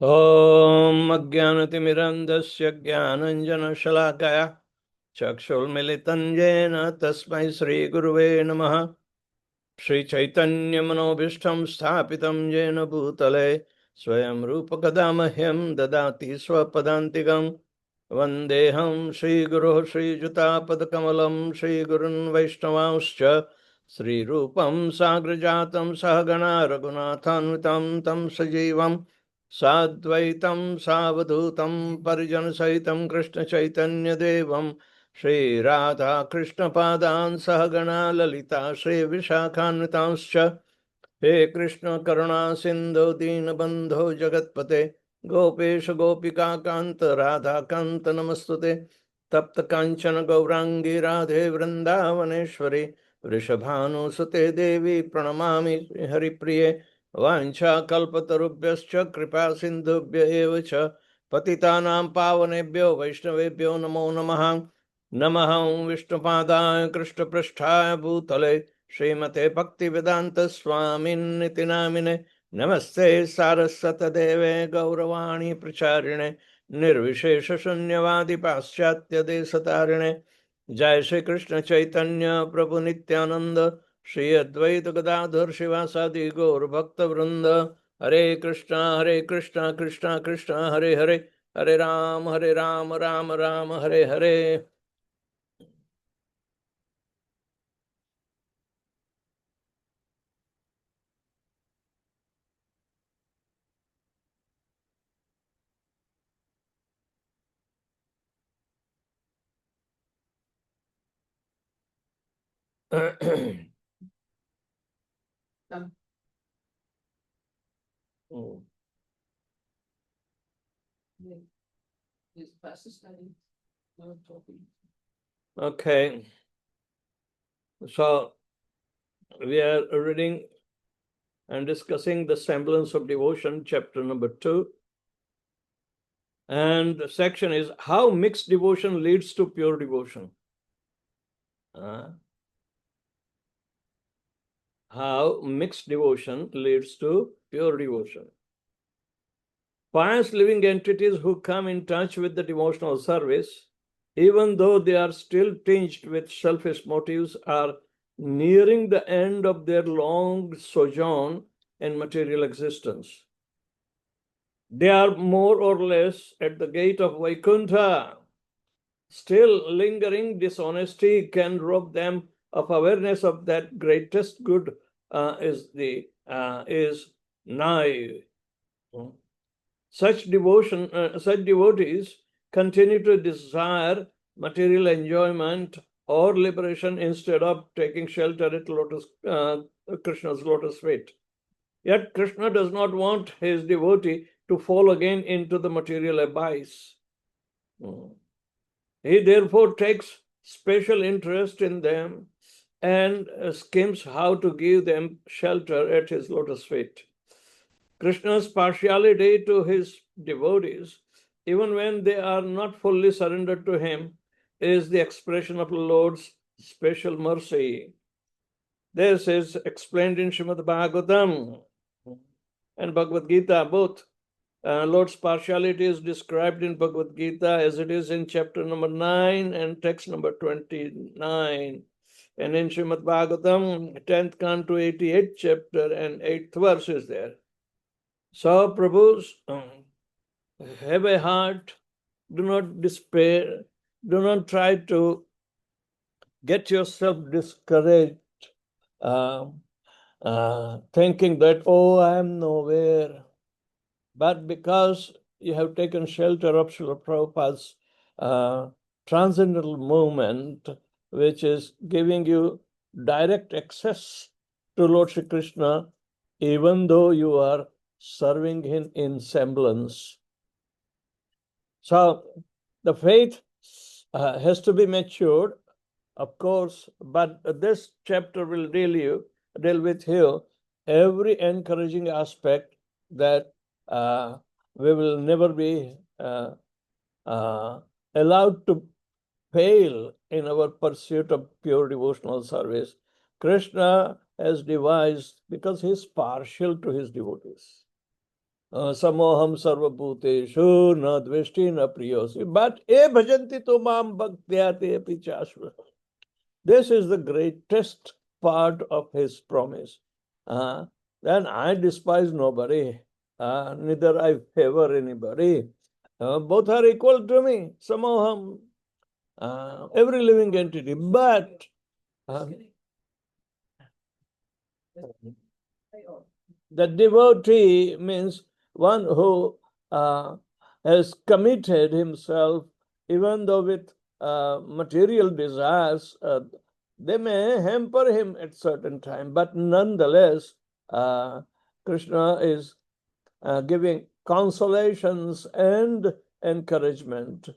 ॐ अज्ञानतिमिरन्धस्य ज्ञानञ्जनशलाकया चक्षुर्मिलितं येन तस्मै श्रीगुरुवे नमः। श्रीचैतन्यमनोभीष्टं स्थापितं येन भूतले स्वयं रूपकदा मह्यं ददाति स्वपदान्तिकं। वन्देऽहं श्रीगुरुः श्रीयुतापदकमलं श्रीगुरुन् वैष्णवांश्च श्रीरूपं साग्रजातं सहगणा रघुनाथान्वितं तं सजीवं साद्वैतं सावधूतं परिजनसहितं कृष्णचैतन्यदेवं श्रीराधाकृष्णपादान् सहगणा ललिता श्रीविशाखान्वितांश्च। हे कृष्ण करुणा सिन्धो दीनबन्धो जगत्पते गोपेश गोपिकान्त राधाकान्त नमस्तुते। तप्त काञ्चन गौराङ्गी राधे वृन्दावनेश्वरी वृषभानुसुते देवी प्रणमामि हरिप्रिये। वाञ्छाकल्पतरुभ्यश्च कृपा सिन्धुभ्य एव च पतितानां पावनेभ्यो वैष्णवेभ्यो नमो नमः। नमः विष्णुपादाय कृष्णपृष्ठाय भूतले श्रीमते भक्तिवेदांत स्वामिन्निति नामिने। नमस्ते सारस्वतदेवे गौरवाणी प्रचारिणे निर्विशेष शून्यवादी पाश्चात्य देशतारिणे। जय श्री कृष्ण चैतन्य प्रभु नित्यानंद श्री अद्वैत गदाधर शिवासादि गौर भक्त वृंद। हरे कृष्णा कृष्णा कृष्णा हरे हरे, हरे Ram Ram Ram Hare Hare. Okay, so we are reading and discussing the semblance of devotion, chapter number 2. And the section is how mixed devotion leads to pure devotion. How mixed devotion leads to pure devotion. Pious living entities who come in touch with the devotional service, even though they are still tinged with selfish motives, are nearing the end of their long sojourn in material existence. They are more or less at the gate of Vaikuntha. Still lingering dishonesty can rob them of awareness of that greatest good is nigh. Such devotees continue to desire material enjoyment or liberation instead of taking shelter at Krishna's lotus feet. Yet Krishna does not want his devotee to fall again into the material abyss. He therefore takes special interest in them and schemes how to give them shelter at his lotus feet. Krishna's partiality to his devotees, even when they are not fully surrendered to him, is the expression of the Lord's special mercy. This is explained in Srimad Bhagavatam and Bhagavad Gita. Both Lord's partiality is described in Bhagavad Gita as it is in chapter number 9 and text number 29. And in Srimad Bhagavatam, 10th canto, 88th chapter and 8th verse is there. So, Prabhus, have a heart, do not despair, do not try to get yourself discouraged, thinking that, oh, I am nowhere. But because you have taken shelter of Srila Prabhupada's transcendental movement, which is giving you direct access to Lord Shri Krishna, even though you are serving him in semblance. So the faith has to be matured, of course, but this chapter will deal with you every encouraging aspect that we will never be allowed to fail in our pursuit of pure devotional service. Krishna has devised, because he is partial to his devotees. samoham sarvabhuteshu na dveshti na priyosi. But e bhajanti to mam bhaktyate api chashva. This is the greatest part of his promise. Then I despise nobody, neither I favor anybody. Both are equal to me, samoham, every living entity. But the devotee means one who has committed himself, even though with material desires, they may hamper him at certain time, but nonetheless, Krishna is giving consolations and encouragement.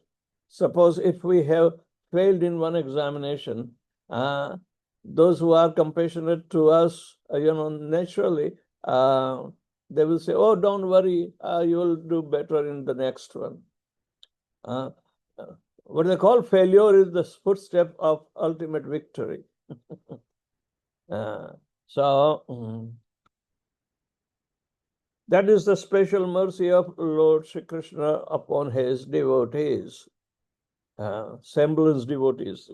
Suppose if we have failed in one examination, those who are compassionate to us, naturally, they will say, "Oh, don't worry, you will do better in the next one." What they call failure is the footstep of ultimate victory. That is the special mercy of Lord Shri Krishna upon his devotees, semblance devotees.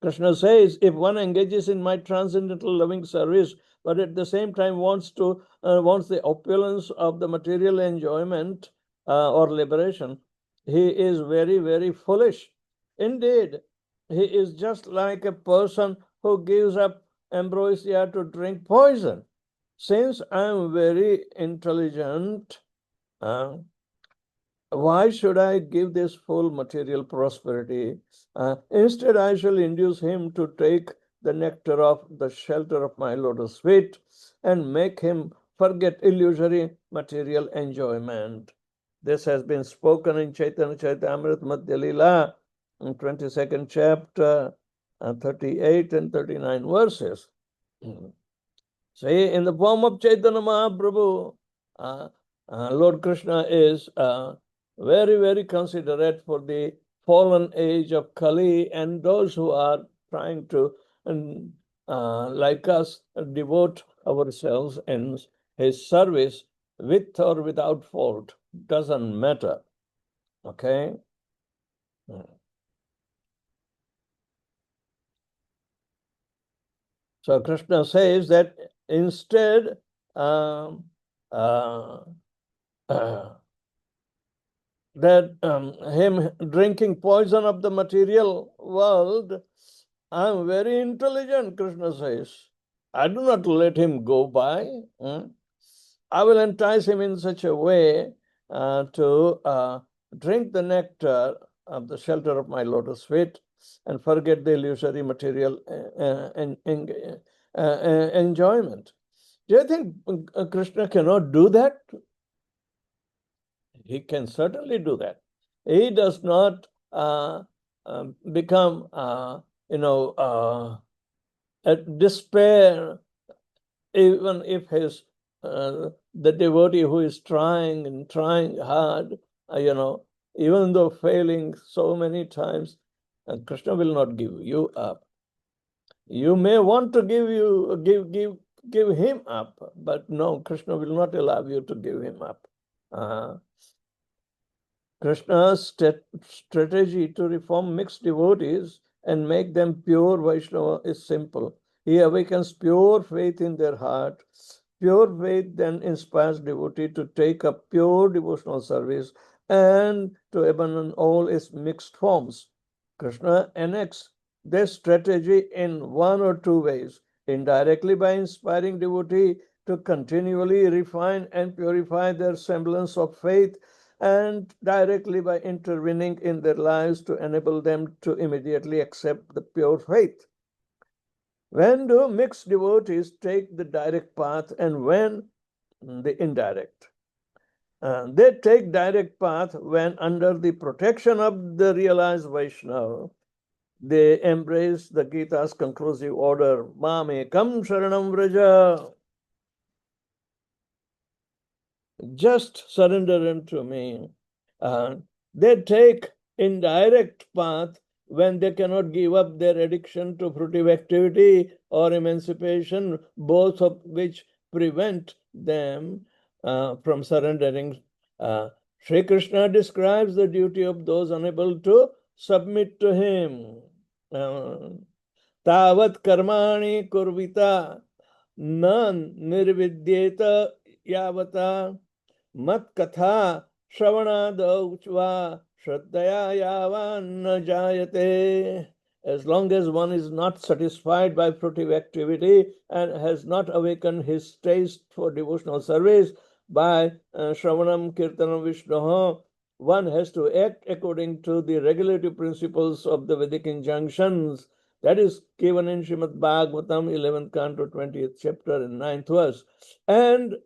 Krishna says, if one engages in my transcendental loving service, but at the same time wants the opulence of the material enjoyment or liberation, he is very, very foolish. Indeed, he is just like a person who gives up ambrosia to drink poison. Since I am very intelligent, why should I give this full material prosperity? Instead, I shall induce him to take the nectar of the shelter of my lotus feet and make him forget illusory material enjoyment. This has been spoken in Chaitanya Charitamrita Madhya Leela, 22nd chapter, 38 and 39 verses. Say, in the form of Chaitanya Mahaprabhu, Lord Krishna is very, very considerate for the fallen age of Kali and those who are trying to, like us, devote ourselves in his service with or without fault. Doesn't matter. Okay? So Krishna says that instead, him drinking poison of the material world, I am very intelligent, Krishna says. I do not let him go by. I will entice him in such a way to drink the nectar of the shelter of my lotus feet and forget the illusory material enjoyment. Do you think Krishna cannot do that? He can certainly do that. He does not become, at despair, even if the devotee who is trying and trying hard, even though failing so many times, Krishna will not give you up. You may want to give him up, but no, Krishna will not allow you to give him up. Krishna's strategy to reform mixed devotees and make them pure Vaishnava is simple. He awakens pure faith in their heart. Pure faith then inspires devotee to take up pure devotional service and to abandon all its mixed forms. Krishna enacts this strategy in one or two ways. Indirectly by inspiring devotee to continually refine and purify their semblance of faith, and directly by intervening in their lives to enable them to immediately accept the pure faith. When do mixed devotees take the direct path and when the indirect? They take direct path when under the protection of the realized Vaishnava, they embrace the Gita's conclusive order, Mamekam Sharanam Vraja. Just surrender unto me. They take indirect path when they cannot give up their addiction to fruitive activity or emancipation, both of which prevent them from surrendering. Sri Krishna describes the duty of those unable to submit to him. Tavat karmani kurvita nan nirvidyeta yavata mat katha shravanadauchva shraddaya yavan na jayate. As long as one is not satisfied by fruitive activity and has not awakened his taste for devotional service by Shravanam Kirtanam Vishnu, one has to act according to the regulative principles of the Vedic injunctions. That is given in Srimad Bhagavatam, 11th canto, 20th chapter, and 9th verse. And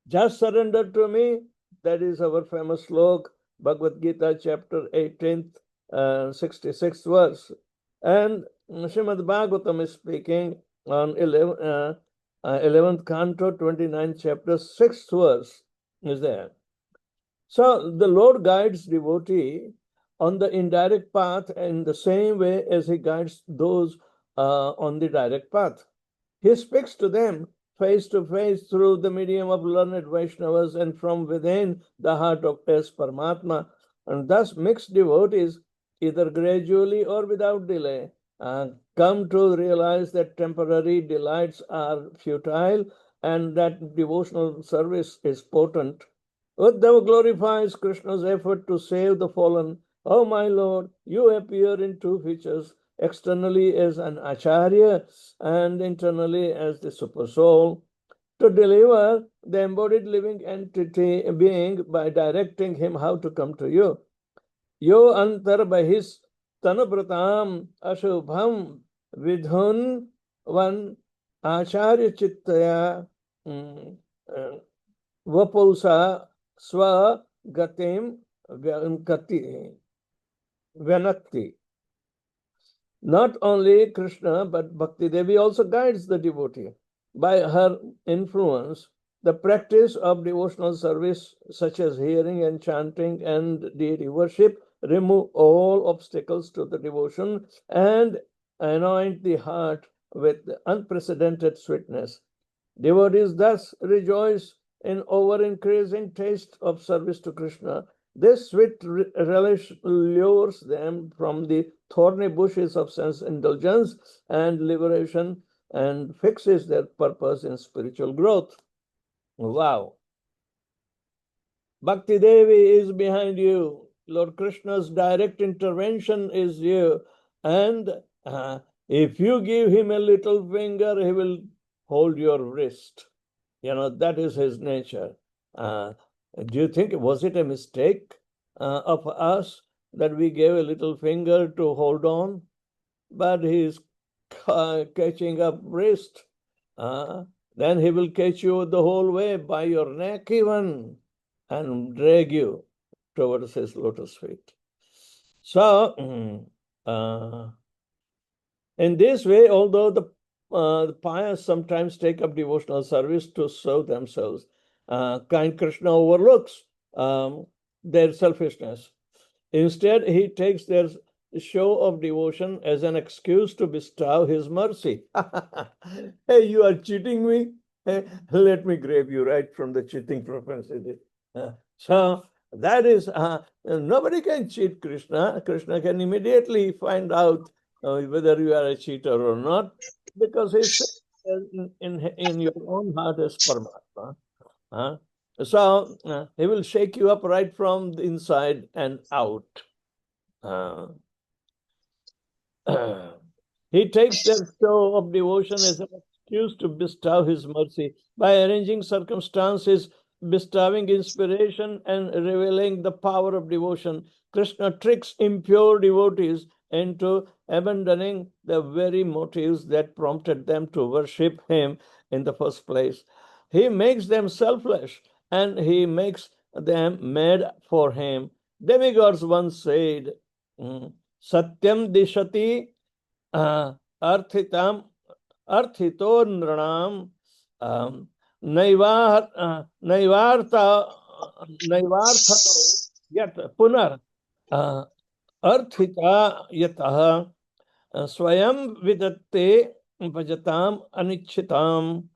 just surrender to me, that is our famous slok, Bhagavad Gita, chapter 18th, 66th verse. And Srimad Bhagavatam is speaking on 11th canto, 29th chapter, 6th verse is there. So the Lord guides devotee on the indirect path in the same way as he guides those on the direct path. He speaks to them face to face through the medium of learned Vaishnavas and from within the heart of S. Paramatma. And thus mixed devotees, either gradually or without delay, come to realize that temporary delights are futile and that devotional service is potent. Uddhava glorifies Krishna's effort to save the fallen. Oh my Lord, you appear in two features, externally as an acharya and internally as the super soul, to deliver the embodied living entity being by directing him how to come to you. Yo antar bahis tanubratam ashubham vidhun van acharya chittaya vapusa swa gatim vyanakti. Not only Krishna, but Bhakti Devi also guides the devotee. By her influence, the practice of devotional service, such as hearing and chanting and deity worship, remove all obstacles to the devotion and anoint the heart with unprecedented sweetness. Devotees thus rejoice in over-increasing taste of service to Krishna. This sweet relish lures them from the thorny bushes of sense indulgence and liberation and fixes their purpose in spiritual growth. Wow. Bhakti Devi is behind you. Lord Krishna's direct intervention is you. And if you give him a little finger, he will hold your wrist. You know, that is his nature. Do you think, was it a mistake of us that we gave a little finger to hold on? But he is catching up wrist. Then he will catch you the whole way by your neck even and drag you towards his lotus feet. So, in this way, although the pious sometimes take up devotional service to serve themselves, kind Krishna overlooks their selfishness. Instead, he takes their show of devotion as an excuse to bestow his mercy. Hey, you are cheating me? Hey, let me grab you right from the cheating propensity. So that is, nobody can cheat Krishna. Krishna can immediately find out whether you are a cheater or not, because he's in your own heart as Paramatma. So he will shake you up right from the inside and out. He takes their show of devotion as an excuse to bestow his mercy by arranging circumstances, bestowing inspiration, and revealing the power of devotion. Krishna tricks impure devotees into abandoning the very motives that prompted them to worship him in the first place. He makes them selfless and he makes them mad for him. Demigods once said, Satyam dishati arthitam arthito nranam naivarthato yat punar arthita yatah swayam vidatte bhajatam anichitam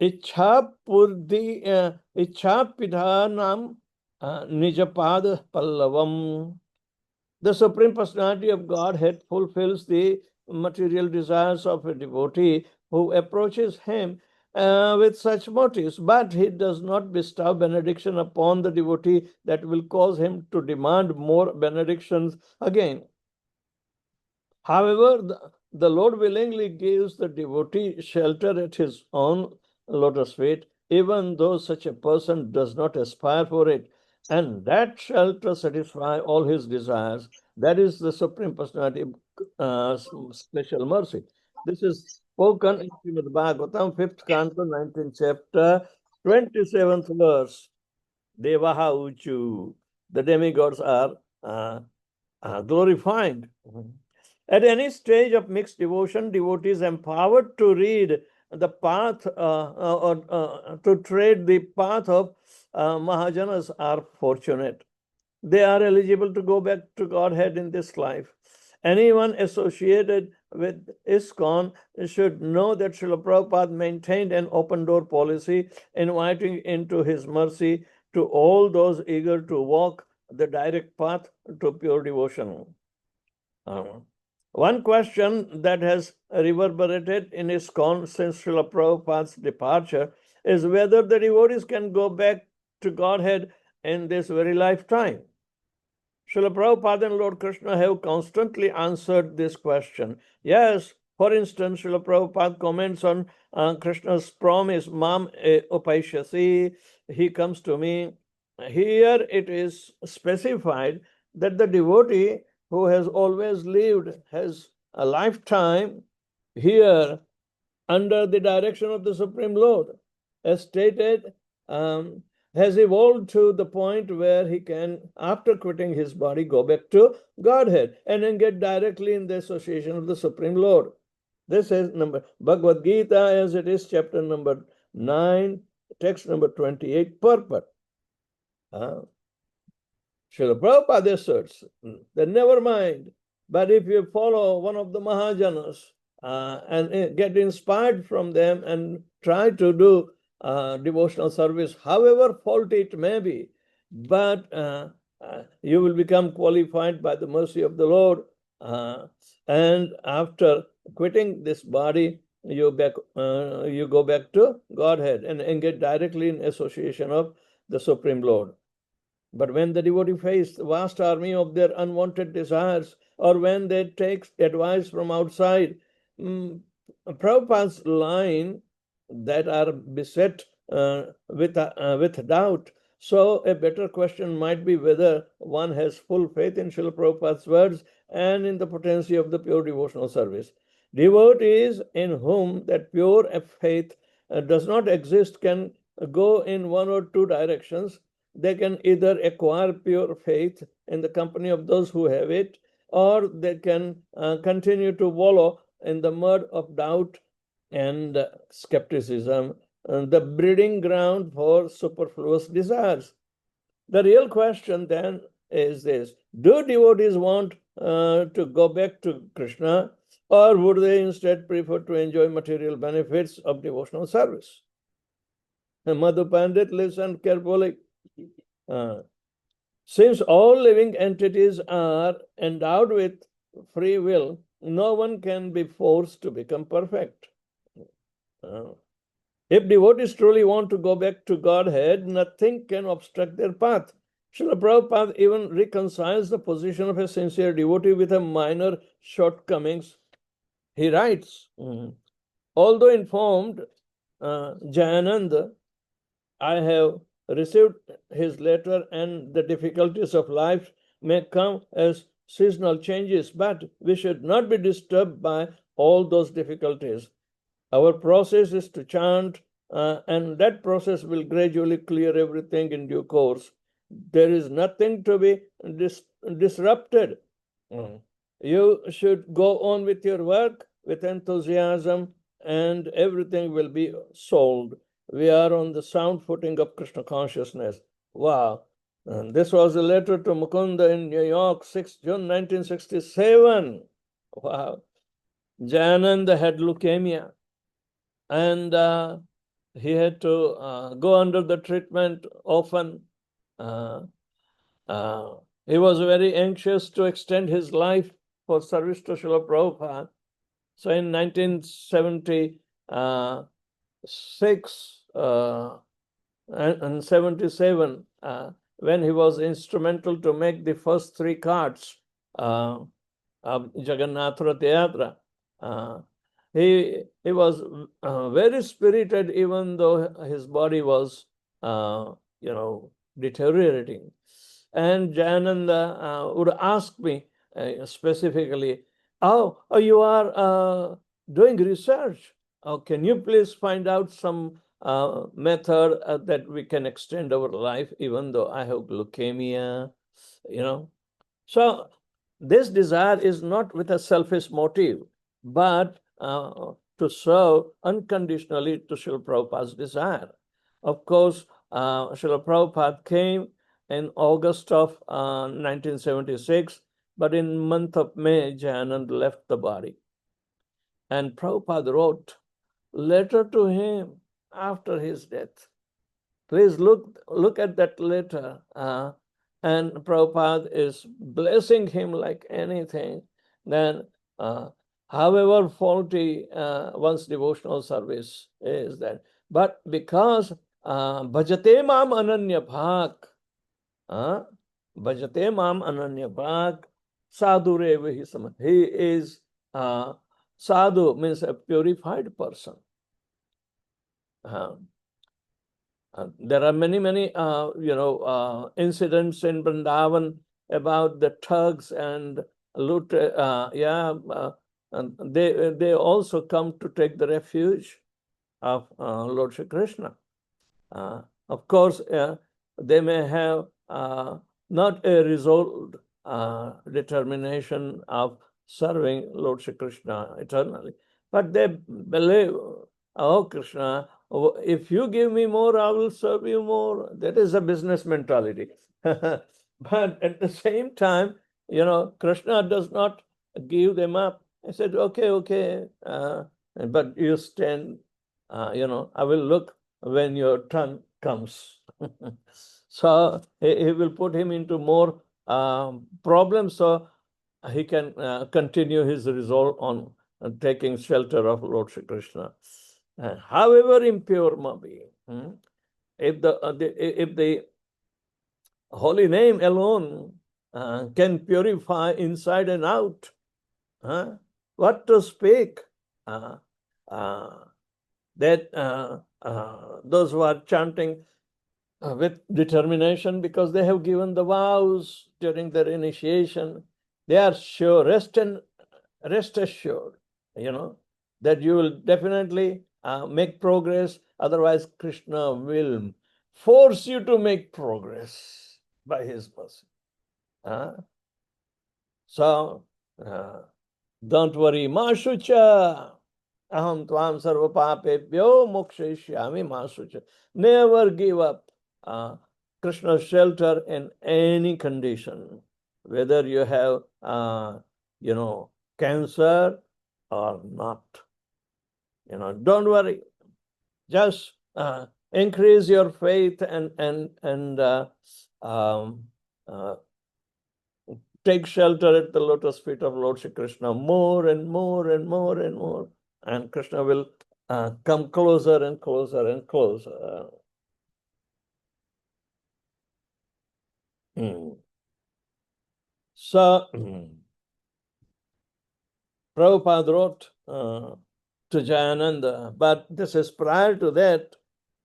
Ichhapidhanam Nijapad Pallavam. The Supreme Personality of Godhead fulfills the material desires of a devotee who approaches him with such motives, but he does not bestow benediction upon the devotee that will cause him to demand more benedictions again. However, the Lord willingly gives the devotee shelter at his own lotus feet, even though such a person does not aspire for it, and that shelter satisfies all his desires. That is the Supreme Personality special mercy. This is spoken in Srimad Bhagavatam, 5th canto, 19th chapter, 27th verse. Devaha Uchu. The demigods are glorified. At any stage of mixed devotion, devotees empowered to read the path or to tread the path of Mahajanas are fortunate. They are eligible to go back to Godhead in this life. Anyone associated with ISKCON should know that Srila Prabhupada maintained an open door policy, inviting into his mercy to all those eager to walk the direct path to pure devotion. One question that has reverberated in ISKCON since Srila Prabhupada's departure is whether the devotees can go back to Godhead in this very lifetime. Srila Prabhupada and Lord Krishna have constantly answered this question. Yes, for instance, Srila Prabhupada comments on Krishna's promise, Mam Upaishyasi, he comes to me. Here it is specified that the devotee who has always lived has a lifetime here under the direction of the Supreme Lord, as stated, has evolved to the point where he can, after quitting his body, go back to Godhead and then get directly in the association of the Supreme Lord. This is number Bhagavad Gita, as it is, chapter number 9, text number 28, purport. Srila Prabhupada asserts that never mind, but if you follow one of the Mahajanas and get inspired from them and try to do devotional service, however faulty it may be, but you will become qualified by the mercy of the Lord. And after quitting this body, you go back to Godhead and get directly in association of the Supreme Lord. But when the devotee face the vast army of their unwanted desires, or when they take advice from outside, Prabhupada's line that are beset with doubt. So a better question might be whether one has full faith in Srila Prabhupada's words and in the potency of the pure devotional service. Devotees in whom that pure faith does not exist can go in one or two directions. They can either acquire pure faith in the company of those who have it, or they can continue to wallow in the mud of doubt and skepticism, the breeding ground for superfluous desires. The real question then is this: do devotees want to go back to Krishna, or would they instead prefer to enjoy material benefits of devotional service? Madhu Pandit listened carefully. Since all living entities are endowed with free will, no one can be forced to become perfect. If devotees truly want to go back to Godhead, nothing can obstruct their path. Srila Prabhupada even reconciles the position of a sincere devotee with a minor shortcomings. He writes, although informed Jayananda, I have received his letter, and the difficulties of life may come as seasonal changes, but we should not be disturbed by all those difficulties. Our process is to chant, and that process will gradually clear everything in due course. There is nothing to be disrupted. You should go on with your work with enthusiasm, and everything will be solved. We are on the sound footing of Krishna consciousness. Wow. And this was a letter to Mukunda in New York, 6 June 1967. Wow. Jayananda had leukemia, and he had to go under the treatment often. He was very anxious to extend his life for service to Srila Prabhupada. So in 1976 and 77, when he was instrumental to make the first 3 carts of Jagannath Rath Yatra, he was very spirited, even though his body was, deteriorating. And Jayananda would ask me specifically, "Oh, you are doing research. Oh, can you please find out some method that we can extend our life, even though I have leukemia?" So this desire is not with a selfish motive, but to serve unconditionally to Srila Prabhupada's desire. Of course, Srila Prabhupada came in August of 1976, but in month of May, Jayanand left the body. And Prabhupada wrote letter to him after his death. Please look at that letter. And Prabhupada is blessing him like anything. Then, however faulty one's devotional service is, that, but because bhajate mam ananya bhak, bhajate mam ananya bhak, sadhu revahi samat. He is sadhu, means a purified person. There are many incidents in Vrindavan about the thugs and loot. And they also come to take the refuge of Lord Shri Krishna. Of course, they may have not a resolved determination of serving Lord Shri Krishna eternally, but they believe, "Oh Krishna, if you give me more, I will serve you more." That is a business mentality. But at the same time, Krishna does not give them up. I said, okay, but you stand, I will look when your turn comes. So he will put him into more problems, so he can continue his resolve on taking shelter of Lord Shri Krishna. However impure may be, if the holy name alone can purify inside and out, what to speak? That those who are chanting with determination, because they have given the vows during their initiation, they are sure, rest assured, that you will definitely make progress. Otherwise, Krishna will force you to make progress by his mercy. So don't worry, ma shucha, aham tvam sarva papebhyo mokshayishyami ma shucha. Never give up Krishna's shelter in any condition, whether you have cancer or not. Don't worry. Just increase your faith and take shelter at the lotus feet of Lord Shri Krishna more and more and more and more, and Krishna will come closer and closer and closer. So Prabhupada wrote to Jayananda, but this is prior to that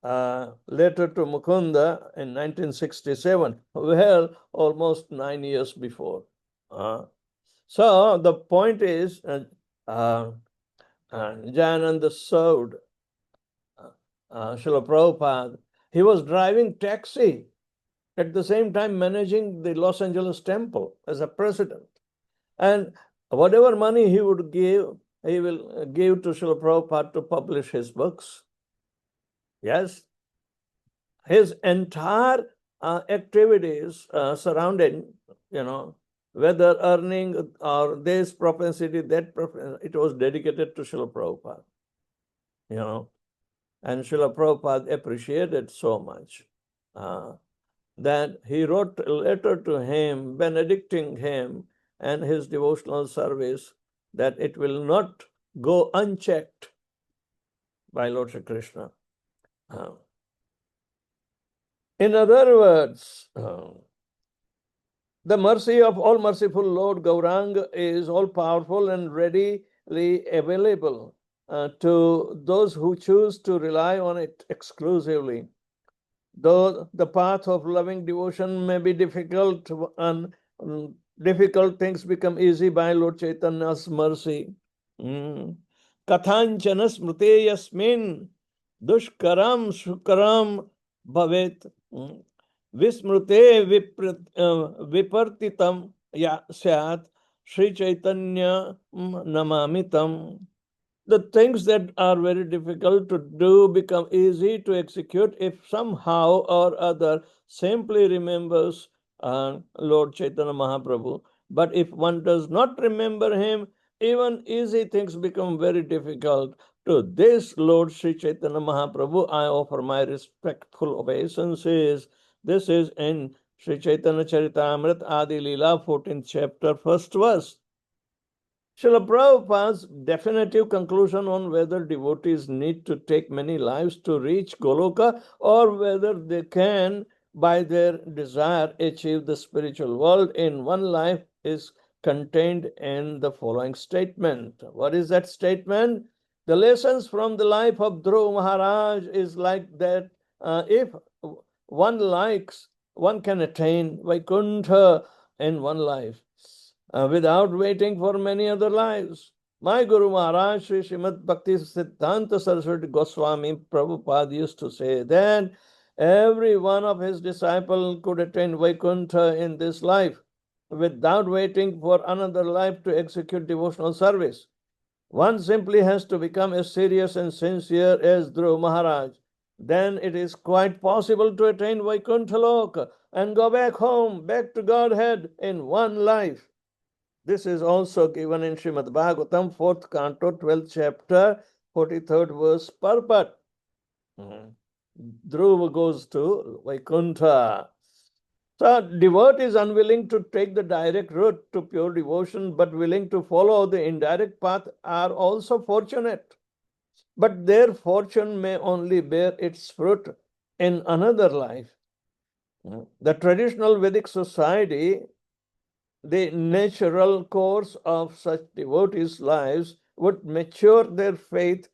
letter to Mukunda in 1967, well, almost 9 years before. So the point is, Jayananda served Srila Prabhupada. He was driving taxi, at the same time managing the Los Angeles temple as a president. And whatever money he would give, he will give to Srila Prabhupada to publish his books. Yes. His entire activities surrounding, whether earning or this propensity, that propensity, it was dedicated to Srila Prabhupada. And Srila Prabhupada appreciated so much that he wrote a letter to him, benedicting him and his devotional service, that it will not go unchecked by Lord Shri Krishna. In other words, the mercy of all merciful Lord Gauranga is all powerful and readily available to those who choose to rely on it exclusively. Though the path of loving devotion may be difficult, and difficult things become easy by Lord Chaitanya's mercy. Kathanchana smrute yasmin dushkaram shukaram bhavet vismrute vipartitam syat Sri Chaitanya namamitam. The things that are very difficult to do become easy to execute if somehow or other simply remembers Lord Chaitanya Mahaprabhu. But if one does not remember him, even easy things become very difficult. To this Lord Sri Chaitanya Mahaprabhu, I offer my respectful obeisances. This is in Sri Chaitanya Charitamrita Adi Leela, 14th chapter, 1st verse. Srila Prabhupada's definitive conclusion on whether devotees need to take many lives to reach Goloka or whether they can, by their desire, achieve the spiritual world in one life is contained in the following statement. What is that statement? The lessons from the life of Dhruva Maharaj is like that if one likes, one can attain Vaikuntha in one life. Without waiting for many other lives. My Guru Maharaj, Sri Srimad Bhakti Siddhanta Saraswati Goswami Prabhupada used to say that every one of his disciples could attain Vaikuntha in this life without waiting for another life to execute devotional service. One simply has to become as serious and sincere as Dhruva Maharaj. Then it is quite possible to attain Vaikuntha Loka and go back home, back to Godhead in one life. This is also given in Srimad Bhagavatam, 4th canto, 12th chapter, 43rd verse, Purport. Dhruva goes to Vaikuntha. So, devotee is unwilling to take the direct route to pure devotion, but willing to follow the indirect path are also fortunate. But their fortune may only bear its fruit in another life. The traditional Vedic society, the natural course of such devotees' lives would mature their faith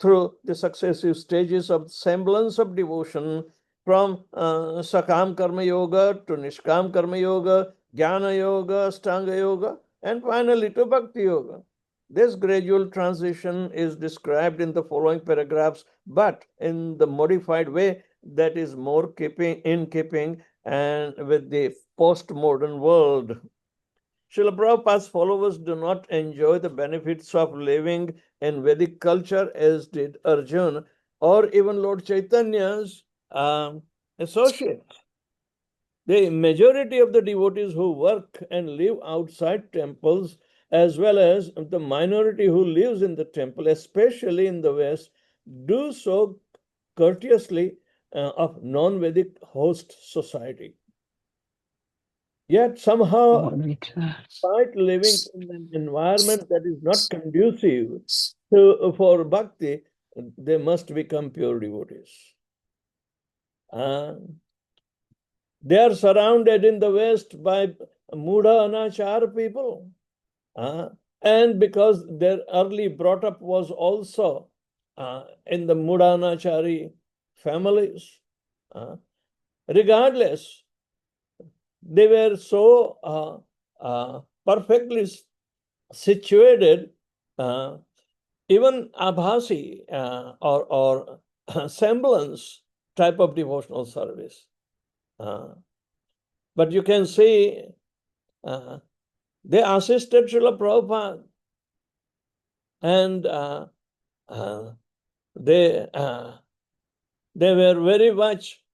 through the successive stages of semblance of devotion from Sakam Karma Yoga to Nishkam Karma Yoga, Jnana Yoga, Stanga Yoga, and finally to Bhakti Yoga. This gradual transition is described in the following paragraphs, but in the modified way that is more in keeping and with the postmodern world. Srila Prabhupada's followers do not enjoy the benefits of living in Vedic culture as did Arjuna or even Lord Chaitanya's associates. The majority of the devotees who work and live outside temples, as well as the minority who lives in the temple, especially in the West, do so courteously of non-Vedic host society. Yet somehow, despite living in an environment that is not conducive for bhakti, they must become pure devotees. They are surrounded in the West by Mudha Anachar people. And because their early brought up was also in the Mudha Anachari families, regardless, they were so perfectly situated, even abhasi or semblance type of devotional service. But you can see they assisted Srila Prabhupada, and they were very much,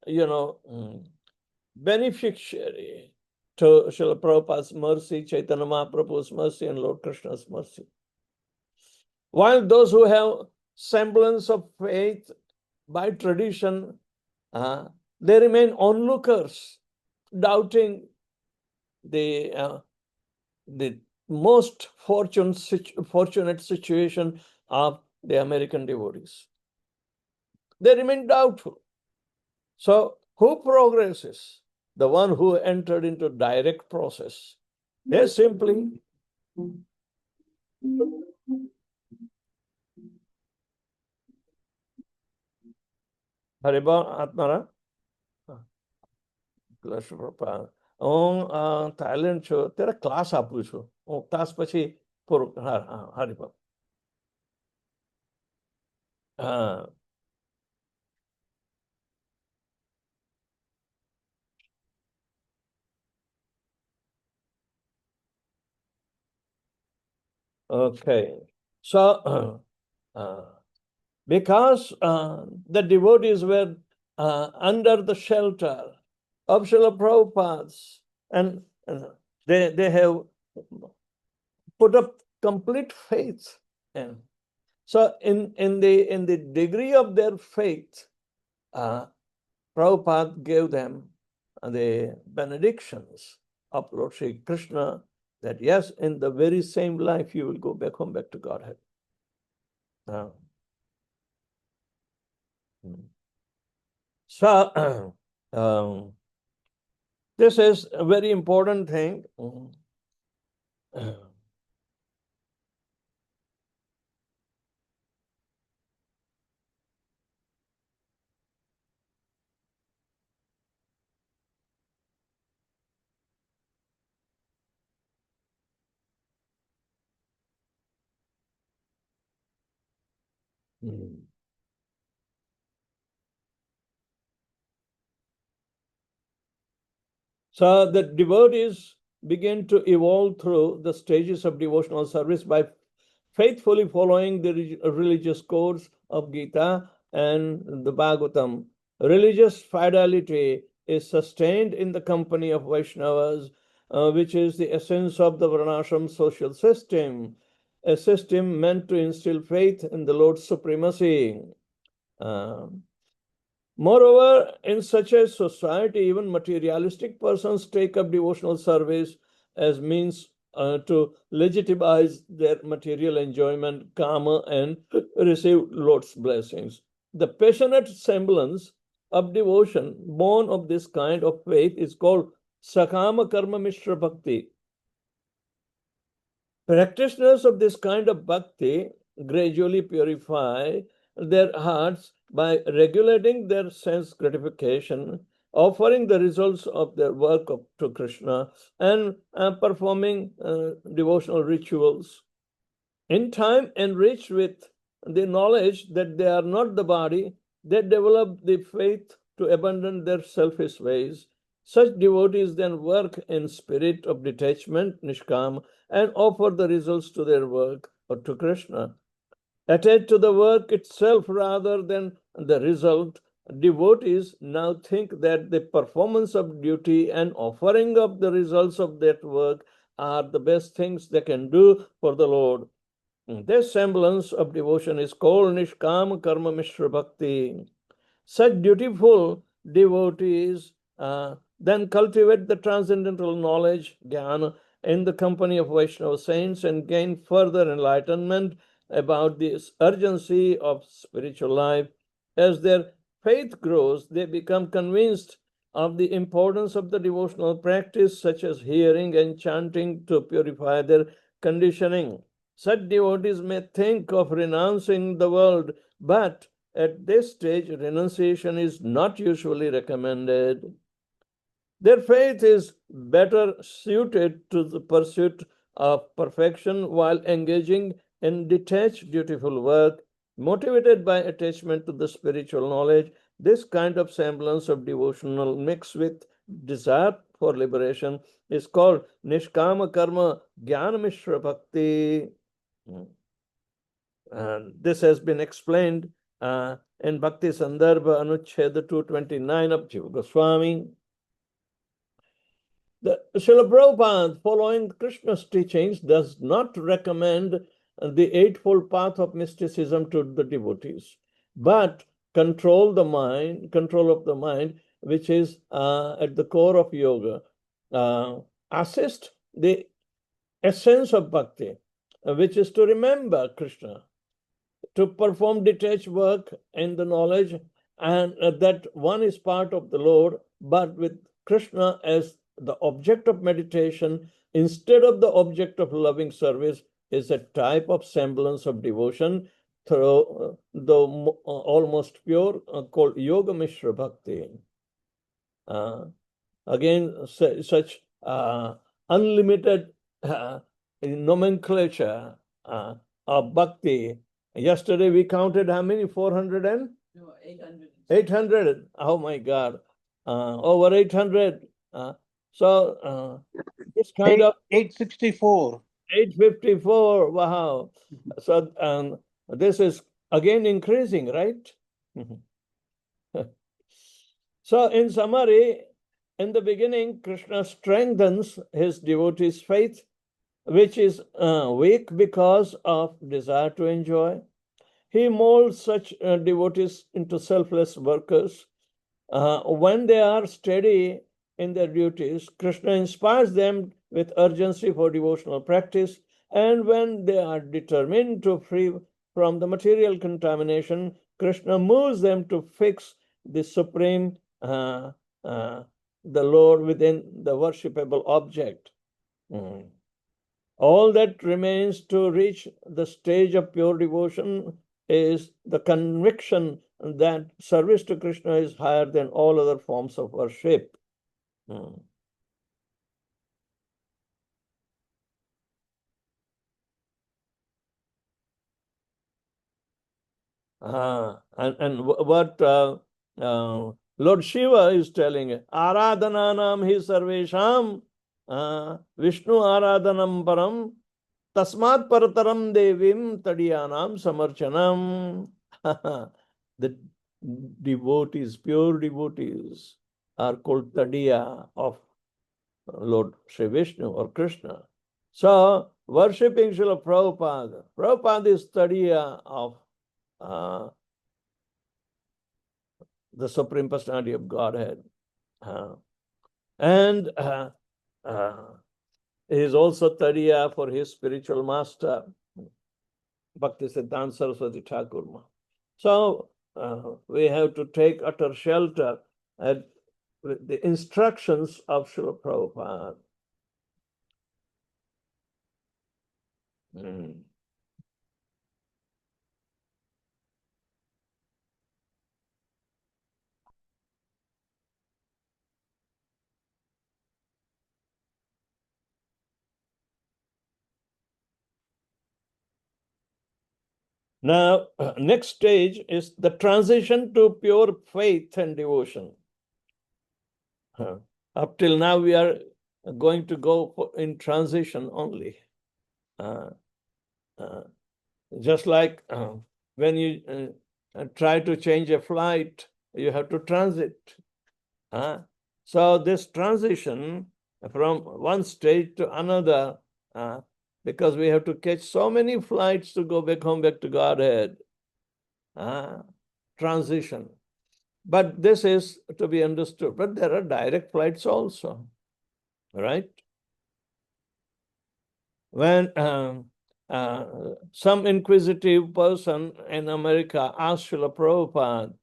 beneficiary to Srila Prabhupada's mercy, Chaitanya Mahaprabhu's mercy, and Lord Krishna's mercy. While those who have semblance of faith by tradition, they remain onlookers, doubting the most fortunate situation of the American devotees. They remain doubtful. So who progresses? The one who entered into direct process. They simply Haribol Atmara. Thailand છો ત્યારે class આપું છું હું class પછી પૂરું હરિભાવ હા Okay. So, because the devotees were under the shelter of Srila Prabhupada's, and they have put up complete faith in. So, in the degree of their faith, Prabhupada gave them the benedictions of Lord Sri Krishna, that yes, in the very same life you will go back home, back to Godhead. So this is a very important thing. So the devotees begin to evolve through the stages of devotional service by faithfully following the religious codes of Gita and the Bhagavatam. Religious fidelity is sustained in the company of Vaishnavas, which is the essence of the Varnashram social system, a system meant to instill faith in the Lord's supremacy. Moreover, in such a society, even materialistic persons take up devotional service as means to legitimize their material enjoyment, karma, and receive Lord's blessings. The passionate semblance of devotion born of this kind of faith is called Sakama Karma Mishra Bhakti. Practitioners of this kind of bhakti gradually purify their hearts by regulating their sense gratification, offering the results of their work to Krishna, and performing devotional rituals. In time, enriched with the knowledge that they are not the body, they develop the faith to abandon their selfish ways. Such devotees then work in spirit of detachment, nishkam, and offer the results to their work or to Krishna. Attached to the work itself rather than the result, devotees now think that the performance of duty and offering of the results of that work are the best things they can do for the Lord. This semblance of devotion is called Nishkam Karma Mishra Bhakti. Such dutiful devotees then cultivate the transcendental knowledge, jnana, in the company of Vaishnava saints and gain further enlightenment about the urgency of spiritual life. As their faith grows, they become convinced of the importance of the devotional practice, such as hearing and chanting, to purify their conditioning. Such devotees may think of renouncing the world, but at this stage, renunciation is not usually recommended. Their faith is better suited to the pursuit of perfection while engaging in detached, dutiful work, motivated by attachment to the spiritual knowledge. This kind of semblance of devotional mixed with desire for liberation is called Nishkama Karma Jnana Mishra Bhakti. This has been explained in Bhakti Sandarbha Anucheda 229 of Jiva Goswami. The Srila Prabhupada, following Krishna's teachings, does not recommend the Eightfold Path of mysticism to the devotees, but control the mind, control of the mind, which is at the core of yoga, assist the essence of bhakti, which is to remember Krishna, to perform detached work in the knowledge, and that one is part of the Lord, but with Krishna as the object of meditation instead of the object of loving service is a type of semblance of devotion through the almost pure called Yoga Mishra Bhakti. Again, such unlimited nomenclature of bhakti. Yesterday we counted how many? 400 and? No, 800. 800. Oh my God. Over 800. This kind of 864. 854. Wow. So this is again increasing, right? So in summary, in the beginning, Krishna strengthens his devotees' faith, which is weak because of desire to enjoy. He molds such devotees into selfless workers. When they are steady in their duties, Krishna inspires them with urgency for devotional practice. And when they are determined to free from the material contamination, Krishna moves them to fix the supreme, the Lord within the worshipable object. All that remains to reach the stage of pure devotion is the conviction that service to Krishna is higher than all other forms of worship. And what Lord Shiva is telling, Aradhananam hi sarvesham Vishnu Aradhanam param Tasmat parataram devim tadiyanam samarchanam. The devotees, pure devotees, are called tadiya of Lord Sri Vishnu or Krishna. So, worshipping Srila Prabhupada, Prabhupada is tadiya of the Supreme Personality of Godhead. And he is also tadiya for his spiritual master, Bhaktisiddhanta Saraswati Thakur. So we have to take utter shelter at the instructions of Srila Prabhupada. Now, next stage is the transition to pure faith and devotion. Up till now, we are going to go in transition only. Just like when you try to change a flight, you have to transit. So this transition from one stage to another, because we have to catch so many flights to go back home, back to Godhead. Transition. But this is to be understood. But there are direct flights also, right? When some inquisitive person in America asked Srila Prabhupada,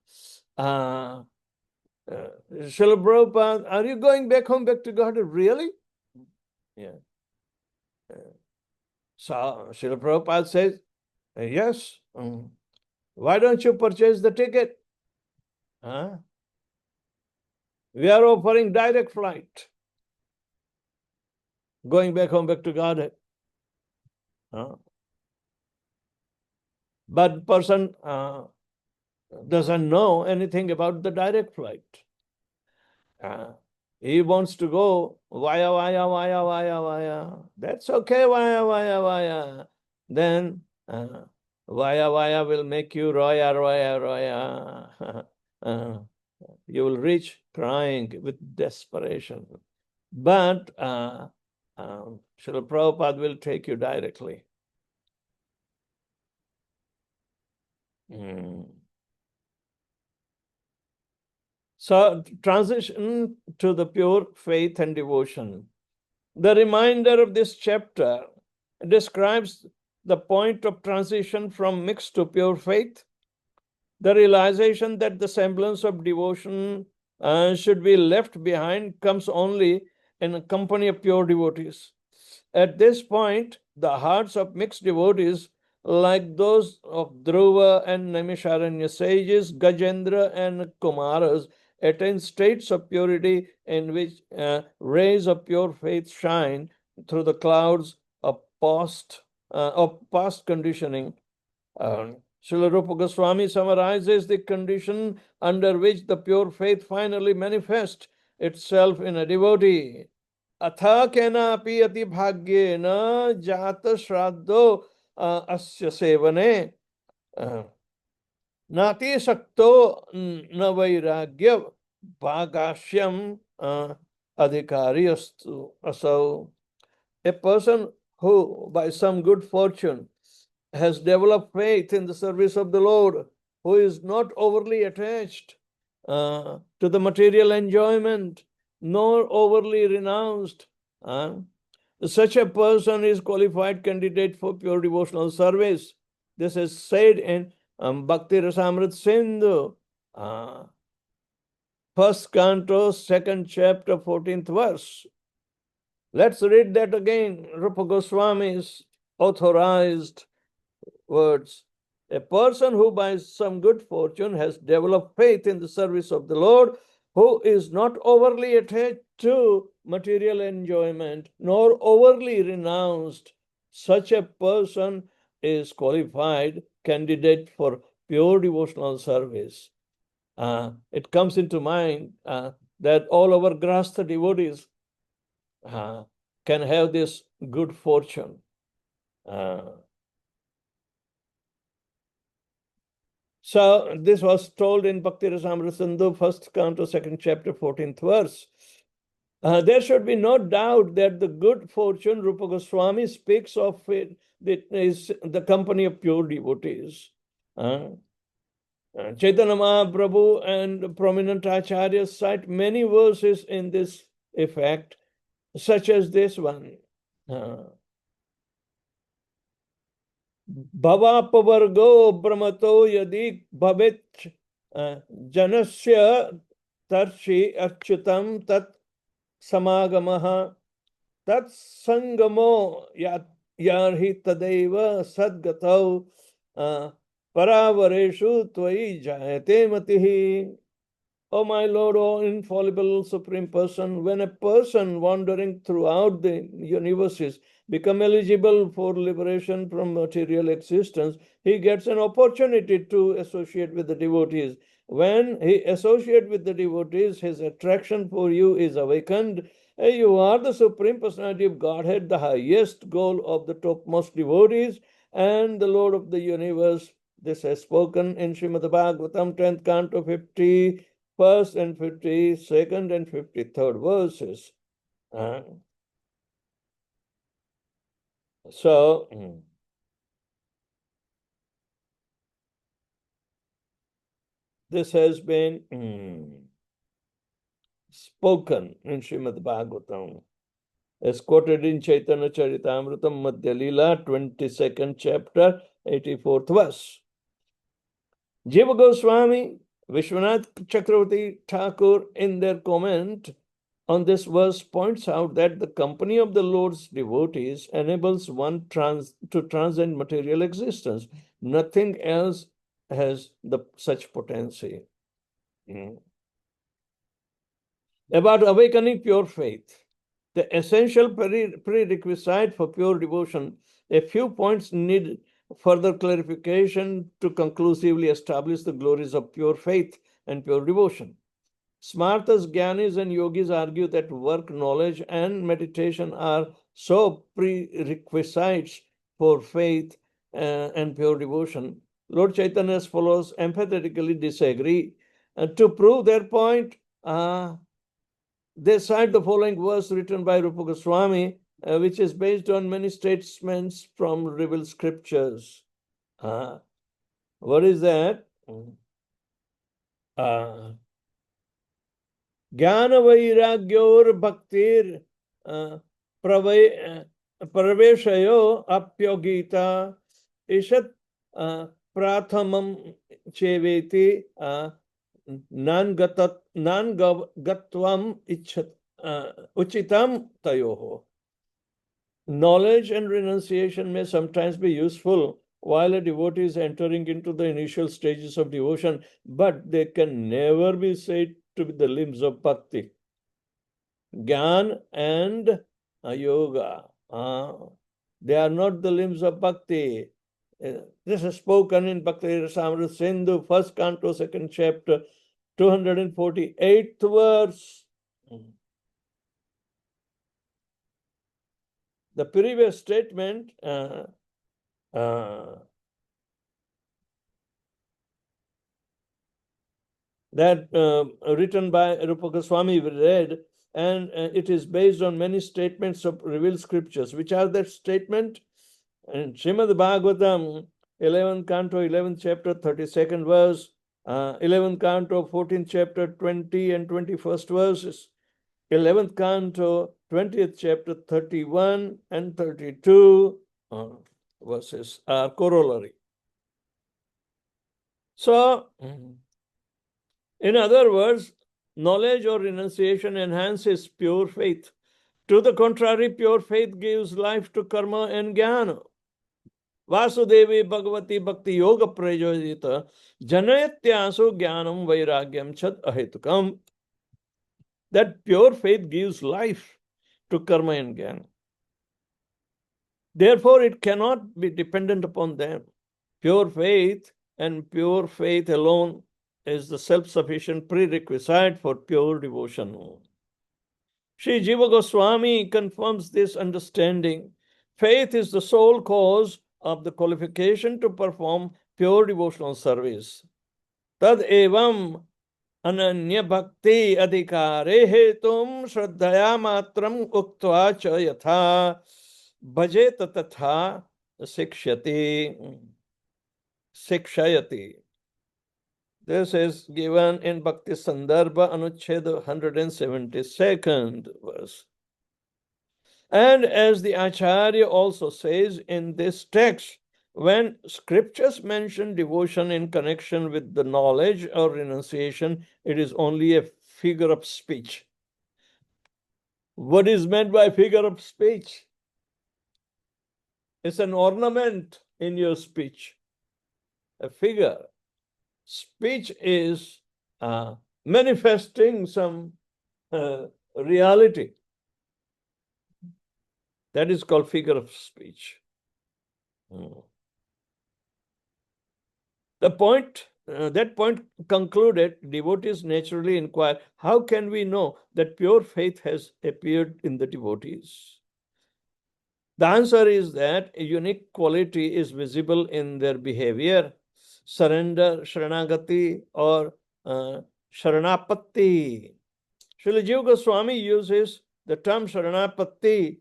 Srila Prabhupada, are you going back home, back to Godhead? Really? Yeah. So Srila Prabhupada says, yes. Why don't you purchase the ticket? We are offering direct flight. Going back home, back to Godhead. But person doesn't know anything about the direct flight. He wants to go via. That's okay, via. Then via will make you roya. You will reach crying with desperation. But Srila Prabhupada will take you directly. So, transition to the pure faith and devotion. The remainder of this chapter describes the point of transition from mixed to pure faith, the realization that the semblance of devotion should be left behind comes only in a company of pure devotees. At this point, the hearts of mixed devotees, like those of Dhruva and Naimisharanya sages, Gajendra and Kumaras, attain states of purity in which rays of pure faith shine through the clouds of past conditioning. Srila Rupa Goswami summarizes the condition under which the pure faith finally manifests itself in a devotee. Atha kenapi ati bhagyena jata shraddho asya sevane nati sakto na vairagya bhagashyam adhikari astu asau. A person who, by some good fortune, has developed faith in the service of the Lord, who is not overly attached to the material enjoyment, nor overly renounced. Such a person is qualified candidate for pure devotional service. This is said in Bhakti Rasamrit Sindhu, first canto, second chapter, 14th verse. Let's read that again. Rupa Goswami's authorized words. A person who by some good fortune has developed faith in the service of the Lord, who is not overly attached to material enjoyment, nor overly renounced, such a person is qualified candidate for pure devotional service. It comes into mind that all our Grahastha devotees can have this good fortune. So this was told in Bhakti Rasamrita Sindhu, first canto, second chapter, 14th verse. There should be no doubt that the good fortune Rupa Goswami speaks of it is the company of pure devotees. Chaitanya Mahaprabhu and prominent acharyas cite many verses in this effect, such as this one. Bhavapavargo brahmato yadi bhavit janasya tarshi achyutam tat samagamaha tat sangamo yarhi tadeva sadgatau paravareshu tvai jayate matihi. O my Lord, O infallible Supreme Person, when a person wandering throughout the universes become eligible for liberation from material existence, he gets an opportunity to associate with the devotees. When he associates with the devotees, his attraction for you is awakened. You are the Supreme Personality of Godhead, the highest goal of the topmost devotees, and the Lord of the universe. This has spoken in Srimad Bhagavatam, 10th canto, 51st and 52nd and 53rd verses. So, this has been spoken in Srimad Bhagavatam, as quoted in Chaitanya Charitamrita Madhya Leela, 22nd chapter, 84th verse. Jiva Goswami, Vishwanath Chakravarti Thakur, in their comment on this verse, points out that the company of the Lord's devotees enables one to transcend material existence. Nothing else has such potency. About awakening pure faith, the essential prerequisite for pure devotion, a few points need further clarification to conclusively establish the glories of pure faith and pure devotion. Smartas, Gyanis, and Yogis argue that work, knowledge, and meditation are so prerequisites for faith and pure devotion. Lord Chaitanya's followers emphatically disagree. To prove their point, they cite the following verse written by Rupa Goswami, which is based on many statements from revealed scriptures. What is that? ज्ञान वैराग्योर भक्तिर प्रवेशयो अप्योगीता ईशत प्राथमम चेवेति नान्गत्वम उचितम तयोः. Knowledge and renunciation may sometimes be useful while a devotee is entering into the initial stages of devotion, but they can never be said to be the limbs of bhakti. Gyan and yoga, they are not the limbs of bhakti. This is spoken in Bhakti Rasamrita Sindhu, first canto, second chapter, 248th verse. The previous statement that written by Rupa Goswami we read, and it is based on many statements of revealed scriptures. Which are that statement? In Srimad Bhagavatam, 11th canto, 11th chapter, 32nd verse, 11th canto, 14th chapter, 20 and 21st verses, 11th canto, 20th chapter, 31 and 32 verses are corollary. So, in other words, knowledge or renunciation enhances pure faith. To the contrary, pure faith gives life to karma and jnana. Vasudevi Bhagavati Bhakti Yoga Prajojita Janayatyasu Jnanam Vairagyam Chad Ahetukam. That pure faith gives life to karma and jnana. Therefore, it cannot be dependent upon them. Pure faith and pure faith alone is the self-sufficient prerequisite for pure devotion. Sri Jiva Goswami confirms this understanding. Faith is the sole cause of the qualification to perform pure devotional service. Tad evam ananya bhakti adhikare hetum shraddhaya matram uktva cha yatha bhajet tatha sikshayati. This is given in Bhakti Sandarbha Anucheda 172nd verse. And as the Acharya also says in this text, when scriptures mention devotion in connection with the knowledge or renunciation, it is only a figure of speech. What is meant by figure of speech? It's an ornament in your speech, a figure. Speech is manifesting some reality. That is called figure of speech. That point concluded, devotees naturally inquire, how can we know that pure faith has appeared in the devotees? The answer is that a unique quality is visible in their behavior, surrender, sharanagati, or sharanapatti. Srila Jiva Goswami uses the term sharanapatti.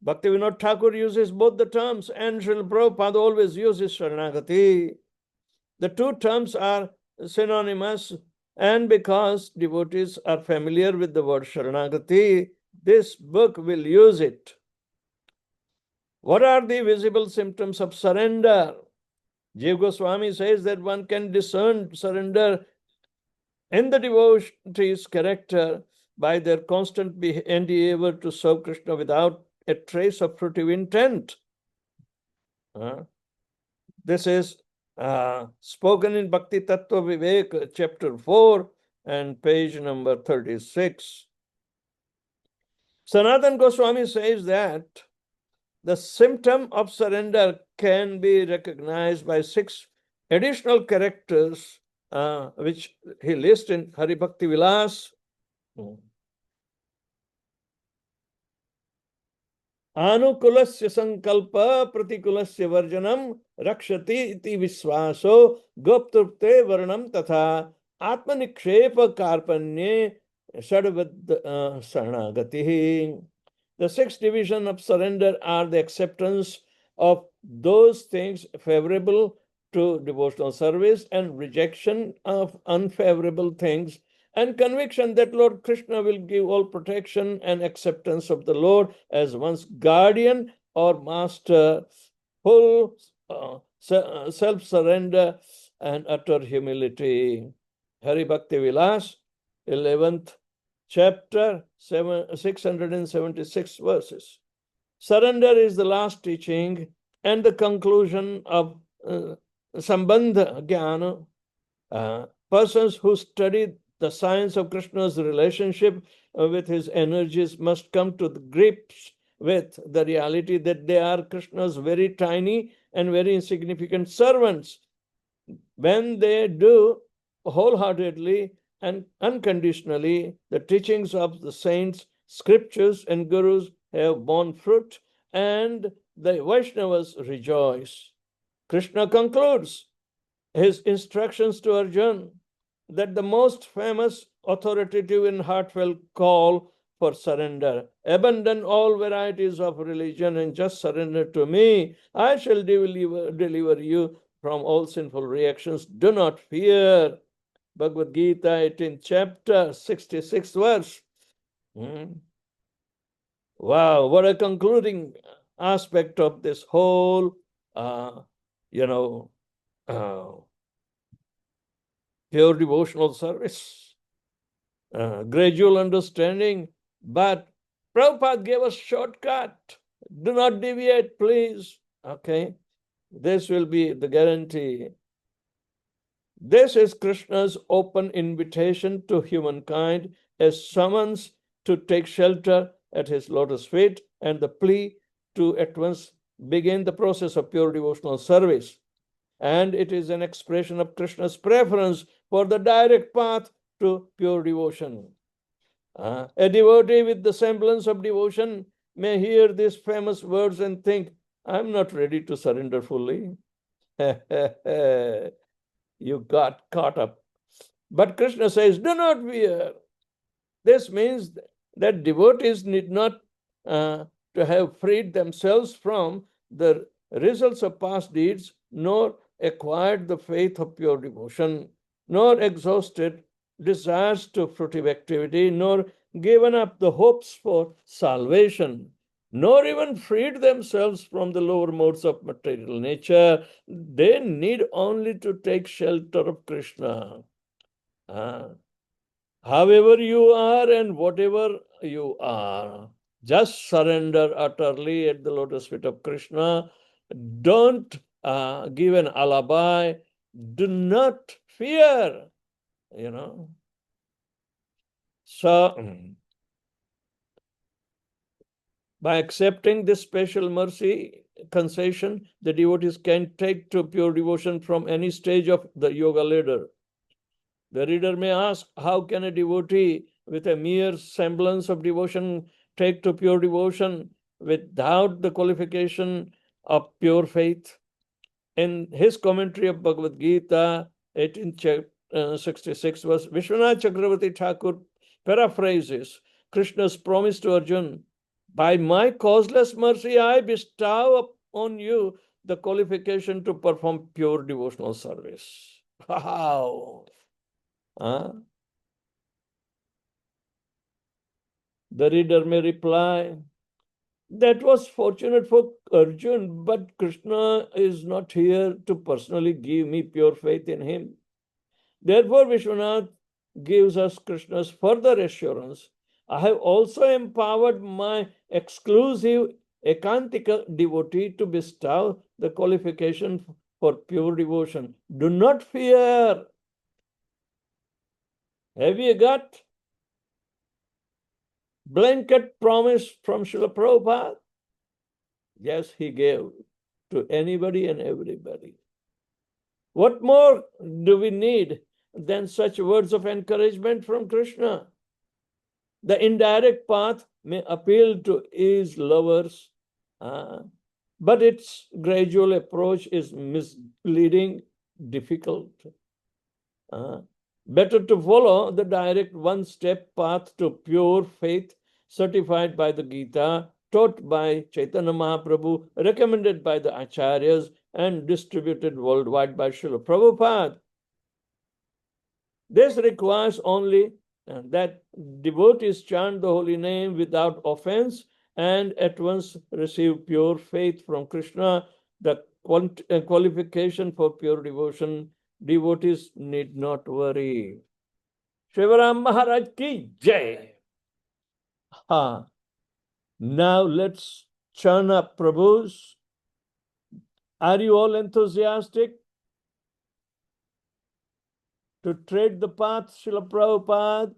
Bhaktivinoda Thakur uses both the terms, and Srila Prabhupada always uses sharanagati. The two terms are synonymous, and because devotees are familiar with the word sharanagati, this book will use it. What are the visible symptoms of surrender? Jiva Goswami says that one can discern surrender in the devotee's character by their constant endeavor to serve Krishna without a trace of fruitive intent. This is spoken in Bhakti Tattva Vivek, chapter 4 and page number 36. Sanatan Goswami says that the symptom of surrender can be recognized by 6 additional characters which he lists in Hari Bhakti Vilas. Anukulasya sankalpa pratikulasya varjanam rakshati iti visvaso goptrupte varnam tatha atmanikshepa karpanye sadvad saranagati. The 6 divisions of surrender are the acceptance of those things favorable to devotional service and rejection of unfavorable things and conviction that Lord Krishna will give all protection and acceptance of the Lord as one's guardian or master, full self-surrender and utter humility. Hari Bhakti Vilas, 11th chapter, 676 verses. Surrender is the last teaching and the conclusion of Sambandha Jnana. Persons who study the science of Krishna's relationship with his energies must come to the grips with the reality that they are Krishna's very tiny and very insignificant servants. When they do wholeheartedly and unconditionally, the teachings of the saints, scriptures, and gurus have borne fruit, and the Vaishnavas rejoice. Krishna concludes his instructions to Arjuna that the most famous, authoritative, and heartfelt call for surrender. Abandon all varieties of religion and just surrender to me. I shall deliver you from all sinful reactions. Do not fear. Bhagavad Gita, 18th chapter, 66th verse. Wow, what a concluding aspect of this whole, pure devotional service. Gradual understanding, but Prabhupada gave us shortcut. Do not deviate, please. Okay, this will be the guarantee. This is Krishna's open invitation to humankind, a summons to take shelter at his lotus feet, and the plea to at once begin the process of pure devotional service. And it is an expression of Krishna's preference for the direct path to pure devotion. A devotee with the semblance of devotion may hear these famous words and think, I'm not ready to surrender fully. You got caught up. But Krishna says, do not fear. This means that devotees need not to have freed themselves from the results of past deeds, nor acquired the faith of pure devotion, nor exhausted desires to fruitive activity, nor given up the hopes for salvation, nor even freed themselves from the lower modes of material nature. They need only to take shelter of Krishna. However you are and whatever you are, just surrender utterly at the lotus feet of Krishna. Don't give an alibi. Do not fear, So, by accepting this special mercy concession, the devotees can take to pure devotion from any stage of the yoga ladder. The reader may ask, how can a devotee with a mere semblance of devotion take to pure devotion without the qualification of pure faith? In his commentary of Bhagavad Gita, 1866 verse, Vishwanath Chakravarti Thakur paraphrases Krishna's promise to Arjuna, by my causeless mercy, I bestow upon you the qualification to perform pure devotional service. Wow! The reader may reply, that was fortunate for Arjuna, but Krishna is not here to personally give me pure faith in him. Therefore, Vishwanath gives us Krishna's further assurance. I have also empowered my exclusive Ekantika devotee to bestow the qualification for pure devotion. Do not fear. Have you got blanket promise from Srila Prabhupada? Yes, he gave to anybody and everybody. What more do we need than such words of encouragement from Krishna? The indirect path may appeal to his lovers, but its gradual approach is misleading, difficult. Better to follow the direct one-step path to pure faith certified by the Gita, taught by Chaitanya Mahaprabhu, recommended by the Acharyas, and distributed worldwide by Srila Prabhupada. This requires only that devotees chant the holy name without offense and at once receive pure faith from Krishna, the qualification for pure devotion. Devotees need not worry. Shivaram Maharaj ki jai. Now let's churn up, Prabhus. Are you all enthusiastic to tread the path, Srila Prabhupada,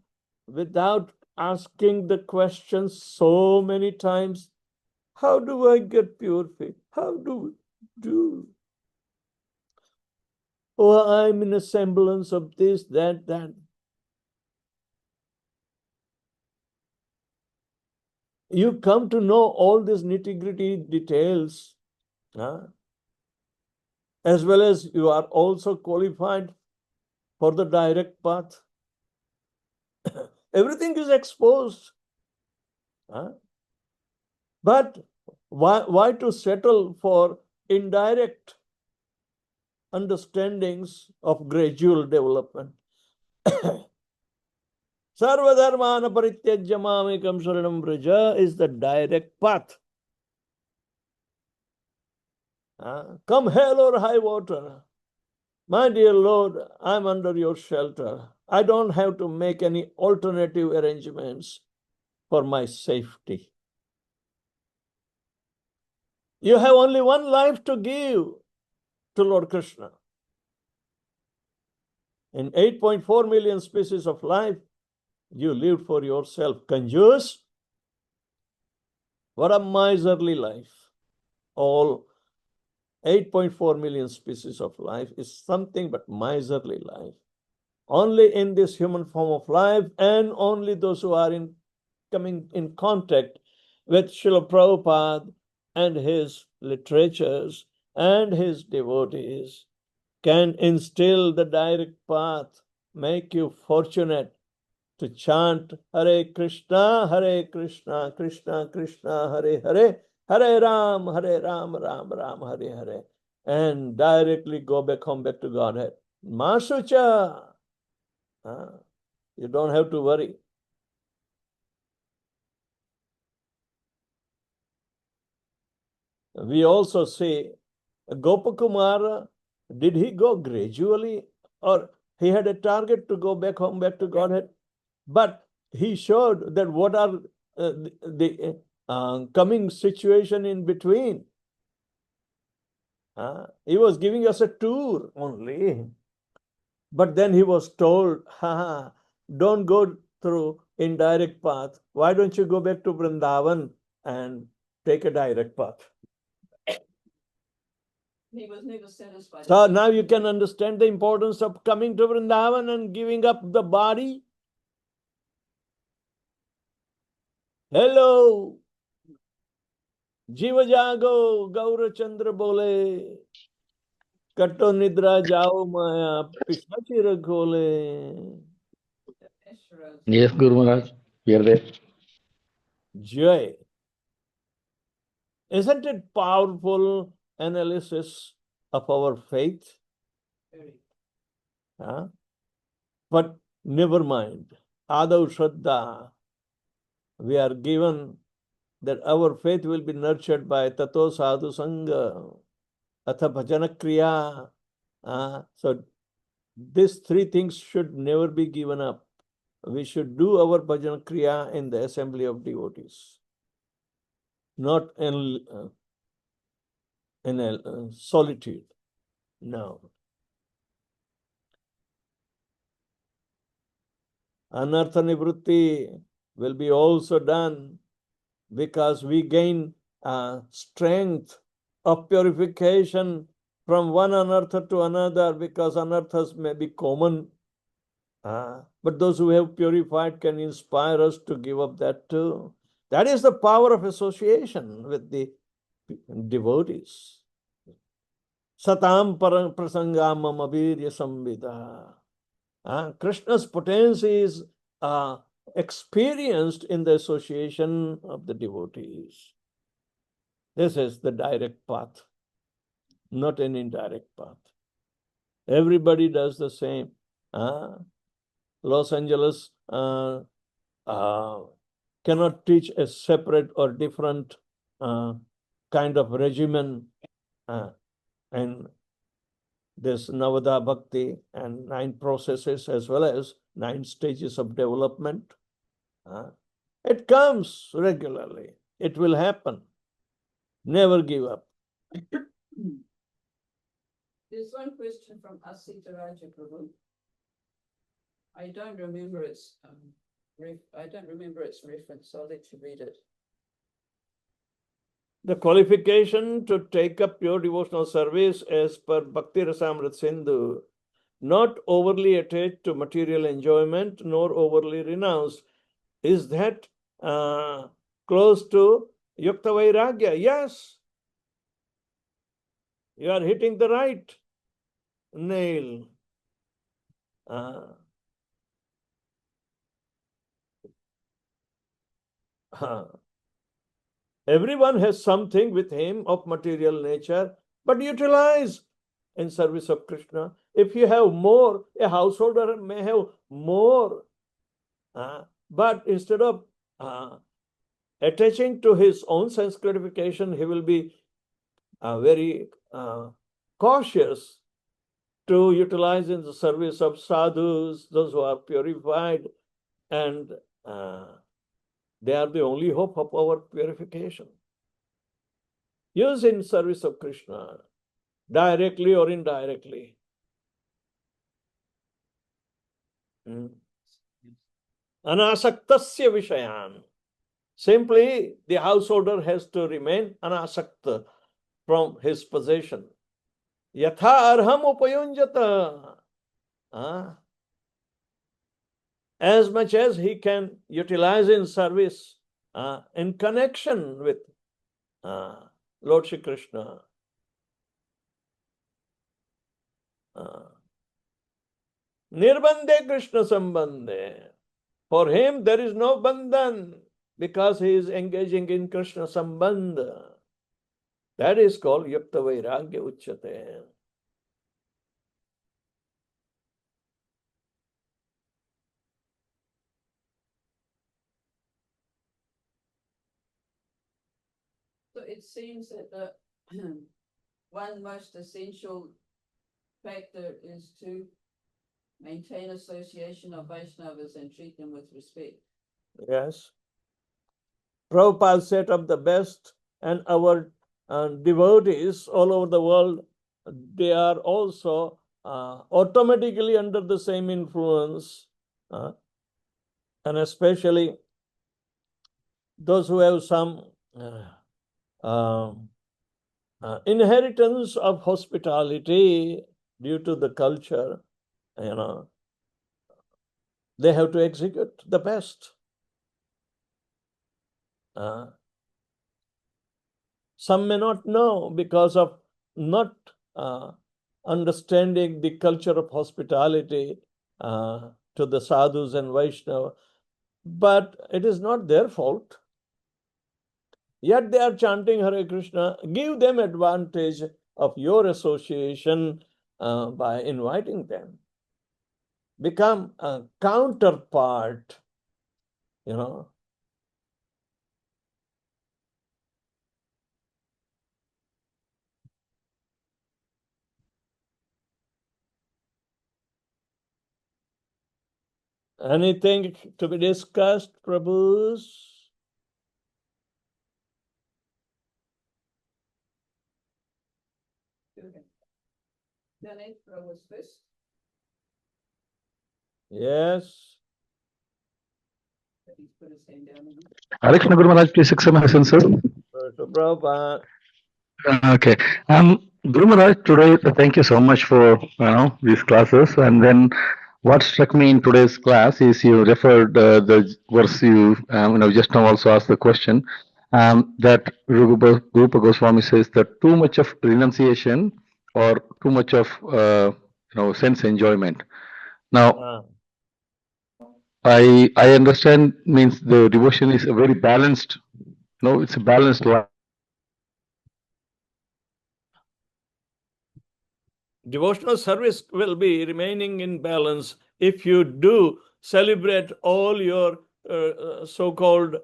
without asking the question so many times? How do I get pure faith? How do I do? Oh, I'm in a semblance of this, that, that. You come to know all these nitty-gritty details, as well as you are also qualified for the direct path. Everything is exposed. But why to settle for indirect understandings of gradual development? Sarvadharmana parityajya mamekam sharanam vraja is the direct path. Come hell or high water, my dear Lord, I'm under your shelter. I don't have to make any alternative arrangements for my safety. You have only one life to give to Lord Krishna. In 8.4 million species of life, you lived for yourself. Kanjus, what a miserly life. All 8.4 million species of life is something but miserly life. Only in this human form of life, and only those who are coming in contact with Srila Prabhupada and his literatures and his devotees can instill the direct path, make you fortunate to chant Hare Krishna, Krishna Krishna, Hare Hare, Hare Ram, Ram Ram, Hare Hare, and directly go back home, back to Godhead. Masucha, you don't have to worry. We also say, Gopakumara, did he go gradually, or he had a target to go back home, back to Godhead? But he showed that what are the coming situation in between. He was giving us a tour only. But then he was told, don't go through indirect path. Why don't you go back to Vrindavan and take a direct path? He was never satisfied. So now you can understand the importance of coming to Vrindavan and giving up the body. Hello. Jiva jago, Gaura Chandra bole. Katto nidra jao maya, pisachi rakhole. Yes, Guru Maharaj, we are there. Jai. Isn't it powerful analysis of our faith? But never mind. Adav Shraddha. We are given that our faith will be nurtured by Tato Sadhu Sangha, Atha Bhajana Kriya. So these three things should never be given up. We should do our Bhajana Kriya in the assembly of devotees, not in solitude. No. Anartha Nivrutti will be also done because we gain strength of purification from one anartha to another, because anarthas may be common. But those who have purified can inspire us to give up that too. That is the power of association with the devotees. Satam prasangam mamabirya samvita. Krishna's potency is experienced in the association of the devotees. This is the direct path, not an indirect path. Everybody does the same. Los Angeles cannot teach a separate or different kind of regimen in this Navada Bhakti and 9 processes as well as 9 stages of development. It comes regularly. It will happen. Never give up. There's one question from Asita Raja Prabhu. I don't remember its reference, so I'll let you read it. The qualification to take up pure devotional service as per Bhakti Rasamrita Sindhu, not overly attached to material enjoyment nor overly renounced. Is that close to Yukta Vairagya? Yes. You are hitting the right nail. Everyone has something with him of material nature, but utilize in service of Krishna. If you have more, a householder may have more, but instead of attaching to his own sense gratification, he will be very cautious to utilize in the service of sadhus, those who are purified, and they are the only hope of our purification. Use in service of Krishna, directly or indirectly. Anasaktasya vishayan. Simply, the householder has to remain anasakta from his possession. Yatha arham upayunjata. As much as he can utilize in service, in connection with Lord Shri Krishna. Nirbandhe Krishna Sambandhe. For him, there is no bandhan because he is engaging in Krishna Sambandha. That is called Yukta Vairagya Uchyate. So it seems that the one most essential factor is to maintain association of Vaishnavas and treat them with respect. Yes. Prabhupada set up the best, and our devotees all over the world, they are also automatically under the same influence, and especially those who have some inheritance of hospitality due to the culture, they have to execute the best. Some may not know because of not understanding the culture of hospitality to the sadhus and Vaishnava, but it is not their fault. Yet they are chanting Hare Krishna. Give them advantage of your association by inviting them. Become a counterpart, Anything to be discussed, Prabhus? Janet was first. Yes. He's put his hand down. Hare Krishna Guru Maharaj, please accept my sir. Prabhupada. Okay. Guru Maharaj, today, thank you so much for these classes. And then what struck me in today's class is you referred the verse you just now also asked the question that Rupa Goswami says that too much of renunciation or too much of sense enjoyment. Now, I understand means the devotion is a very balanced. It's a balanced life. Devotional service will be remaining in balance if you do celebrate all your so-called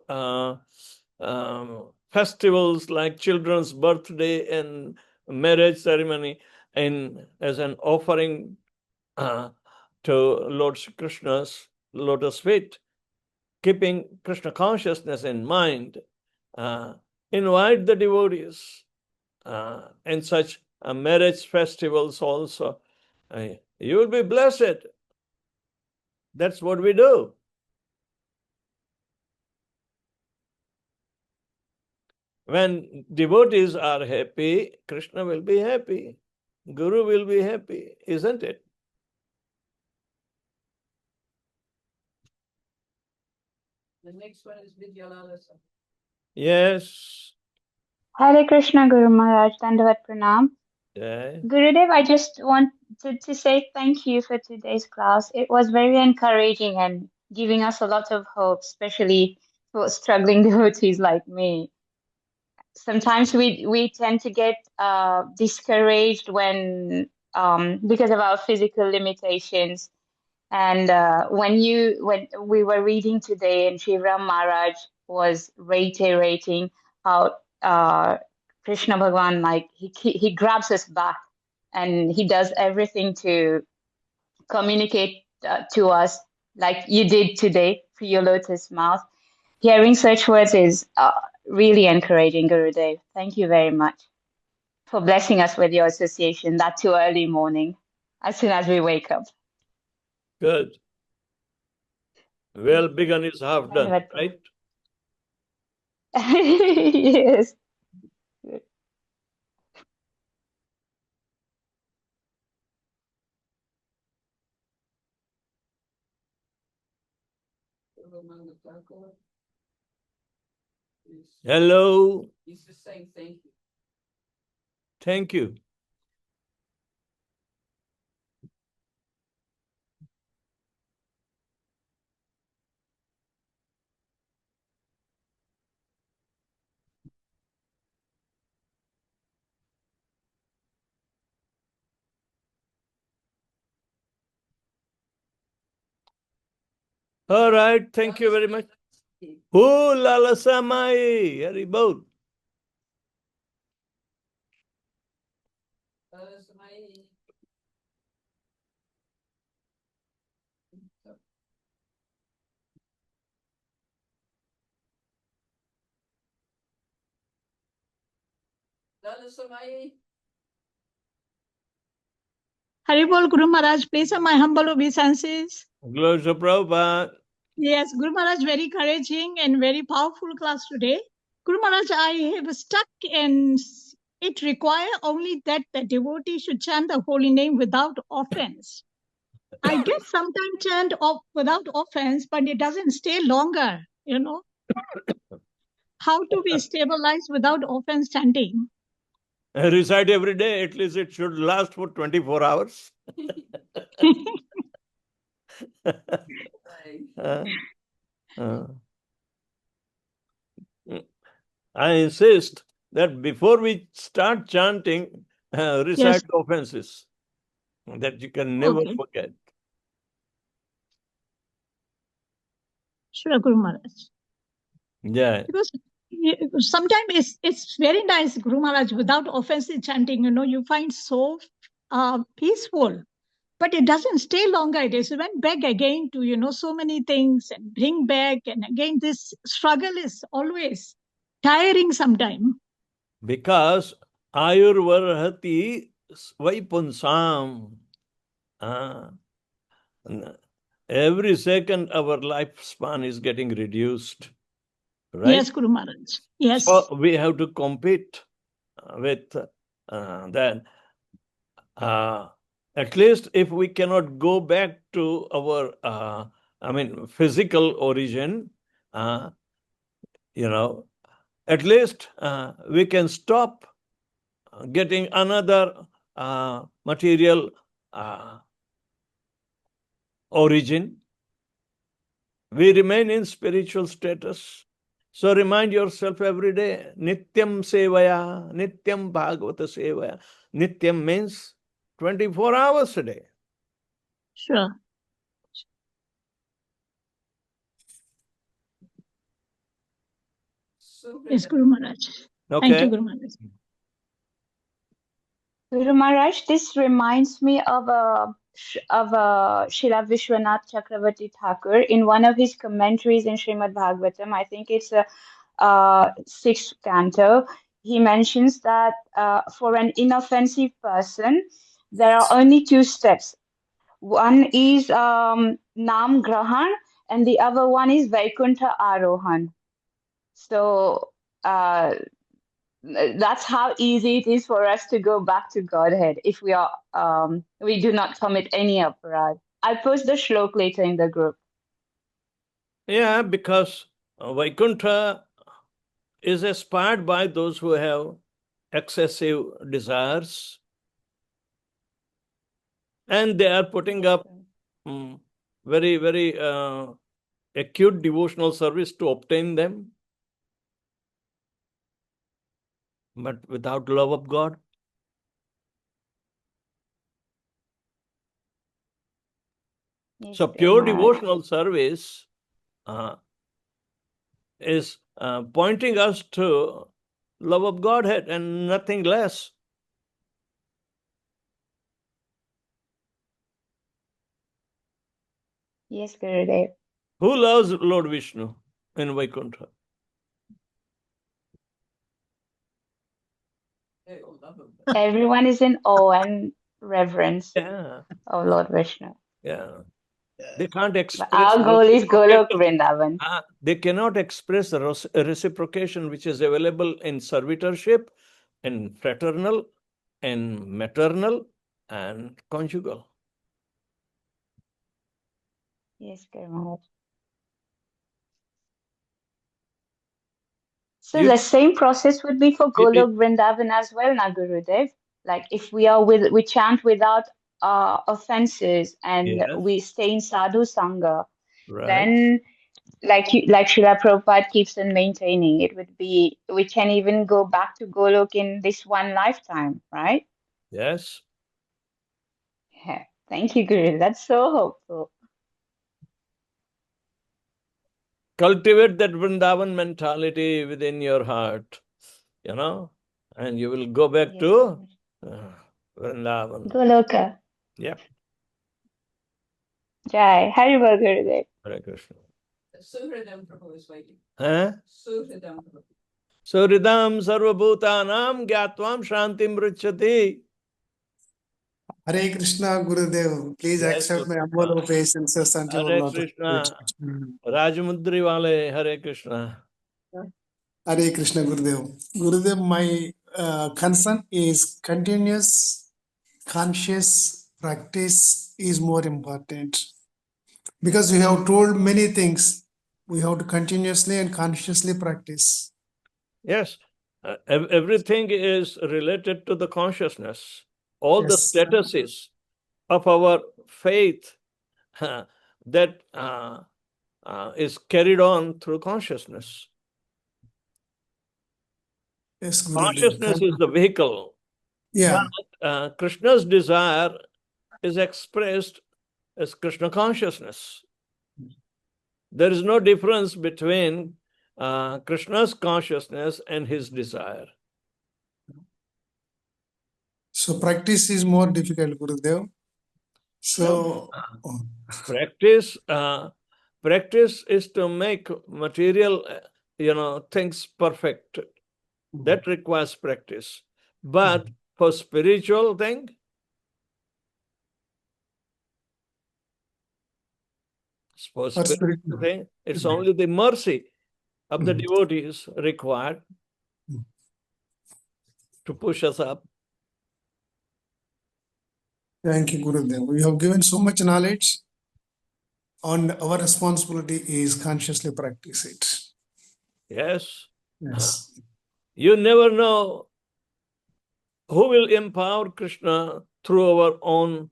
festivals like children's birthday and marriage ceremony as an offering to Lord Krishna's lotus feet, keeping Krishna consciousness in mind. Invite the devotees in such marriage festivals also. You will be blessed. That's what we do. When devotees are happy, Krishna will be happy. Guru will be happy, isn't it? The next one is Vidyalalasa. Yes. Hare Krishna Guru Maharaj, Dandavat Pranam. Yeah. Gurudev, I just wanted to say thank you for today's class. It was very encouraging and giving us a lot of hope, especially for struggling devotees like me. Sometimes we tend to get discouraged when because of our physical limitations. And when we were reading today, and Shivram Maharaj was reiterating how Krishna Bhagwan, like he grabs us back, and he does everything to communicate to us, like you did today through your lotus mouth. Hearing such words is really encouraging, Gurudev. Thank you very much for blessing us with your association, that too early morning, as soon as we wake up. Good. Well begun is half done, Dandavat. right? Yes. Ramana Thakur. Hello. He's just saying thank you. Thank you. All right. Thank you very much. Oh, Lala Samai. Haribol. Lalasamai. Haribol Guru Maharaj, place of my humble obeisances. Glory to Prabhupada. Yes, Guru Maharaj, very encouraging and very powerful class today. Guru Maharaj, I have stuck and it require only that the devotee should chant the holy name without offense. I get sometimes chant without offense, but it doesn't stay longer, you know. How to be stabilized without offense chanting? Recite every day. At least it should last for 24 hours. I insist that before we start chanting, recite Yes. offenses that you can never Okay. forget. Sure, Guru Maharaj. Yeah. Because sometimes it's very nice, Guru Maharaj, without offensive chanting, you know, you find so peaceful, but it doesn't stay longer. It is went back again to, you know, so many things and bring back. And again, this struggle is always tiring sometime. Because Ayurvarhati Svaipunsam. Every second our lifespan is getting reduced. Right? Yes, Guru Maharaj. Yes. So we have to compete with that. At least if we cannot go back to our, physical origin, you know, at least we can stop getting another material origin. We remain in spiritual status. So remind yourself every day, Nityam Sevaya, Nityam Bhagavata Sevaya. Nityam means 24 hours a day. Sure. Yes, Guru Maharaj. Thank Okay. you, Guru Maharaj. Guru Maharaj, this reminds me of Srila Vishwanath Chakravarti Thakur in one of his commentaries in Srimad Bhagavatam. I think it's a sixth canto. He mentions that for an inoffensive person, there are only two steps. One is Nam Grahan, and the other one is Vaikuntha Arohan. So that's how easy it is for us to go back to Godhead if we do not commit any aparad. I'll post the shlok later in the group. Yeah, because Vaikuntha is aspired by those who have excessive desires, and they are putting up very, very acute devotional service to obtain them. But without love of God, Yes, so Guru pure Maharaj. devotional service is pointing us to love of Godhead and nothing less. Yes, Gurudev. Who loves Lord Vishnu in Vaikuntha? They all love him. Everyone is in awe and reverence Yeah, of Lord Vishnu. yeah. They can't But express our goal is Golok reciprocation. Vrindavan. They cannot express the reciprocation which is available in servitorship, in fraternal, and maternal, and conjugal. Yes, Guru Maharaj. So You- the same process would be for Golok Vrindavan as well, na Gurudev. Like if we chant without offenses and Yes. we stay in sadhu sangha, Right. then like Srila Prabhupada keeps on maintaining, it would be we can even go back to Golok in this one lifetime, right? Yes. Yeah. Thank you, Guru. That's so hopeful. Cultivate that Vrindavan mentality within your heart, and you will go back Yes, to Vrindavan. Goloka. Yep. Jai. Haribol Gurudev. Hare Krishna. Suhridam Prabhu is waiting. Huh? Suhridam Prabhu. Suridam sarvabhutanam gyatvam shantim ruchati. Hare Krishna, Gurudev. Please Jai accept my Krishna. humble obeisances and your Hare lot. Krishna. Rajamudri Wale, Hare Krishna. Hare Krishna, Gurudev. Gurudev, my concern is continuous conscious practice is more important. Because you have told many things, we have to continuously and consciously practice. Yes. Everything is related to the consciousness. All the Yes. statuses of our faith that is carried on through consciousness. Yes, Gurudev. Consciousness is the vehicle. Yeah. But Krishna's desire is expressed as Krishna consciousness. There is no difference between Krishna's consciousness and his desire. So practice is more difficult, Gurudev. So practice is to make material things perfect. That requires practice. But for spiritual thing, it's only the mercy of the devotees required to push us up. Thank you, Gurudev. You have given so much knowledge. And our responsibility is consciously practice it. Yes. Yes. You never know who will empower Krishna through our own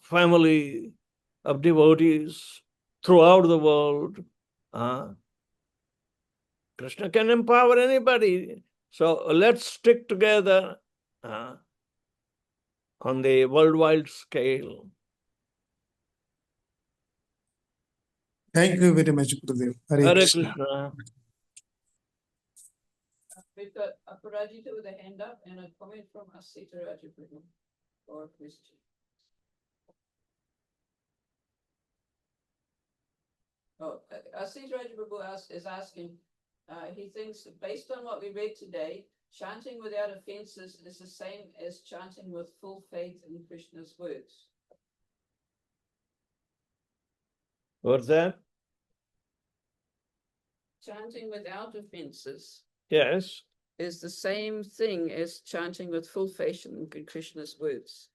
family of devotees throughout the world. Krishna can empower anybody. So let's stick together on the worldwide scale. Thank you very much, Gurudev. Hare Krishna. We've got Aparajita with a hand up and a comment from Asita Rajaprabhu or a question. Oh, Asita Rajaprabhu is asking, he thinks that based on what we read today, chanting without offenses is the same as chanting with full faith in Krishna's words. What's that? Chanting without offenses Yes. is the same thing as chanting with full faith in Krishna's words.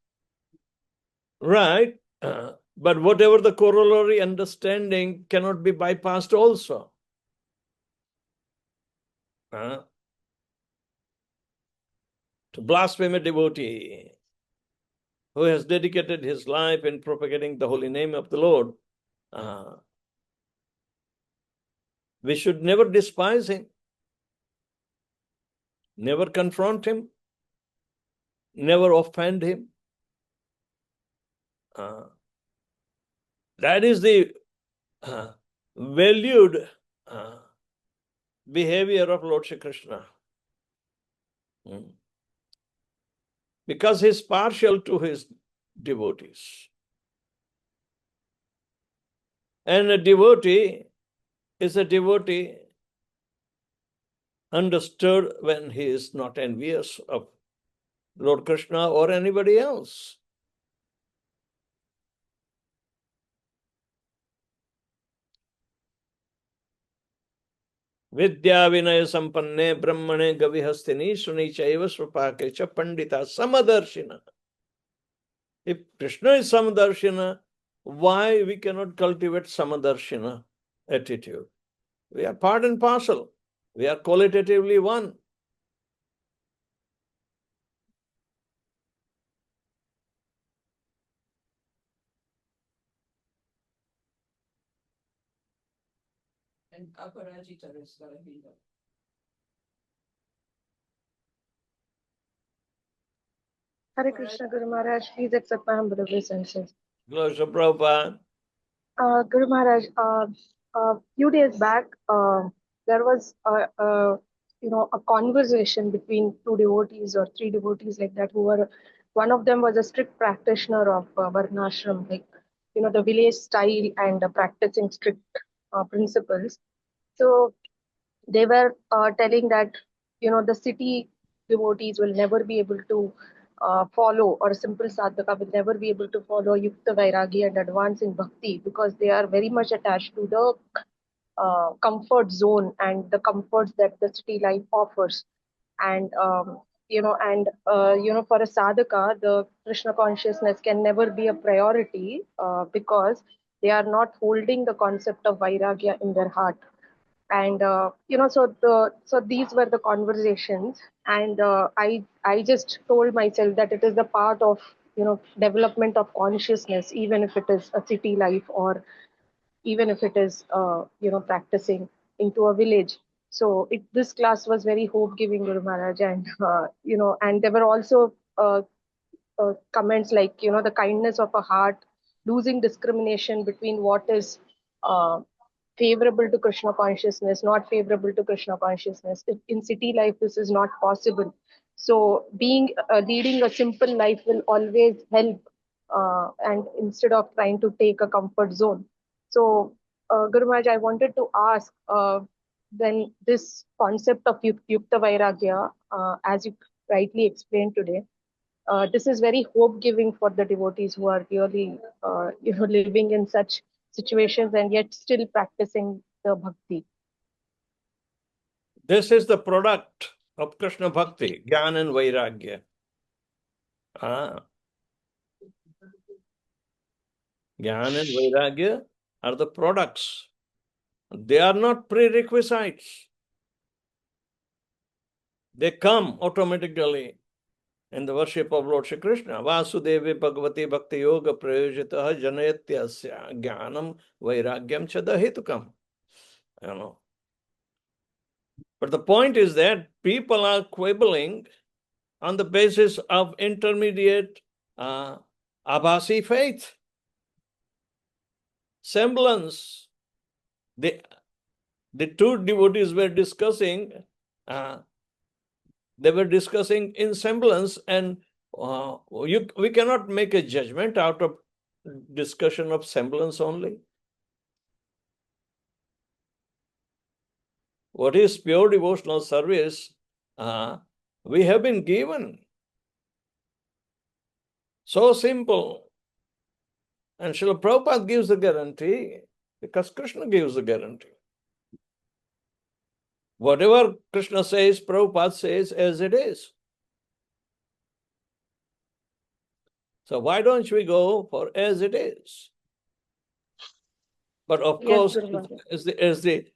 Right. But whatever the corollary understanding cannot be bypassed also. To blaspheme a devotee who has dedicated his life in propagating the holy name of the Lord, we should never despise him, never confront him, never offend him. That is the valued behavior of Lord Shri Krishna. Because he is partial to his devotees. And a devotee is a devotee understood when he is not envious of Lord Krishna or anybody else. Vidya Vinaya Sampanne Brahmane Gavihastini Suni Chaiva Svapake Cha Pandita Samadarshina. If Krishna is Samadarshina, why we cannot cultivate Samadarshina attitude? We are part and parcel. We are qualitatively one. And Aparajita is got a hand up. Hare Krishna Guru Maharaj, please accept my humble obeisances. Glory to Prabhupada. Guru Maharaj, a few days back, there was a conversation between two devotees or three devotees like that who were, one of them was a strict practitioner of Varnashram, like, the village style and practicing strict principles. So they were telling that, the city devotees will never be able to follow, or a simple sadhaka will never be able to follow Yukta Vairagi and advance in bhakti, because they are very much attached to the comfort zone and the comforts that the city life offers. And for a sadhaka, the Krishna consciousness can never be a priority because they are not holding the concept of vairagya in their heart. And so these were the conversations, and I just told myself that it is the part of development of consciousness, even if it is a city life, or even if it is practicing into a village. So this class was very hope giving, Guru Maharaj, and and there were also comments like the kindness of a heart, losing discrimination between what is favorable to Krishna consciousness, not favorable to Krishna consciousness. In city life, this is not possible. So leading a simple life will always help, and instead of trying to take a comfort zone. So, Guru Maharaj, I wanted to ask, when this concept of Yukta Vairagya, as you rightly explained today, this is very hope-giving for the devotees who are really, living in such situations and yet still practicing the bhakti. This is the product of Krishna Bhakti, Jnana and Vairagya. Jnana and Vairagya are the products. They are not prerequisites. They come automatically in the worship of Lord Shri Krishna. Vasudevi Bhagavati Bhakti Yoga Prayojitaha Janayatyasya Jnanam Vairagyam Chadahetukam. But the point is that people are quibbling on the basis of intermediate abhasi faith, semblance. The two devotees were discussing They were discussing in semblance, and we cannot make a judgment out of discussion of semblance only. What is pure devotional service? We have been given. So simple. And Srila Prabhupada gives the guarantee because Krishna gives the guarantee. Whatever Krishna says, Prabhupada says as it is. So why don't we go for as it is? But of Yes, course, Guru Maharaj. as the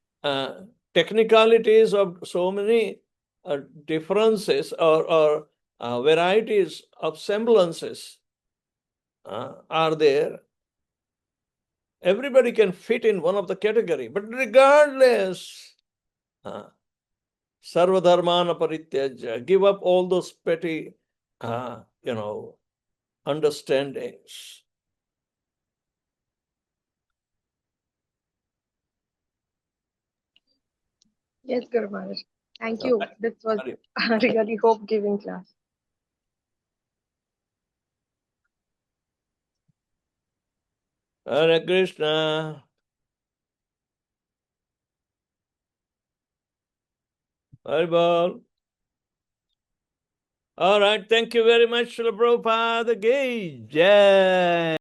technicalities of so many differences or varieties of semblances are there, everybody can fit in one of the category. But regardless, sarvadharmana parityaja, give up all those petty, understandings. Yes, Guru Maharaj. Thank So, you. This was a really hope-giving class. Hare Krishna. Haribol. All right. Thank you very much, Srila Prabhupada. Ki Jai.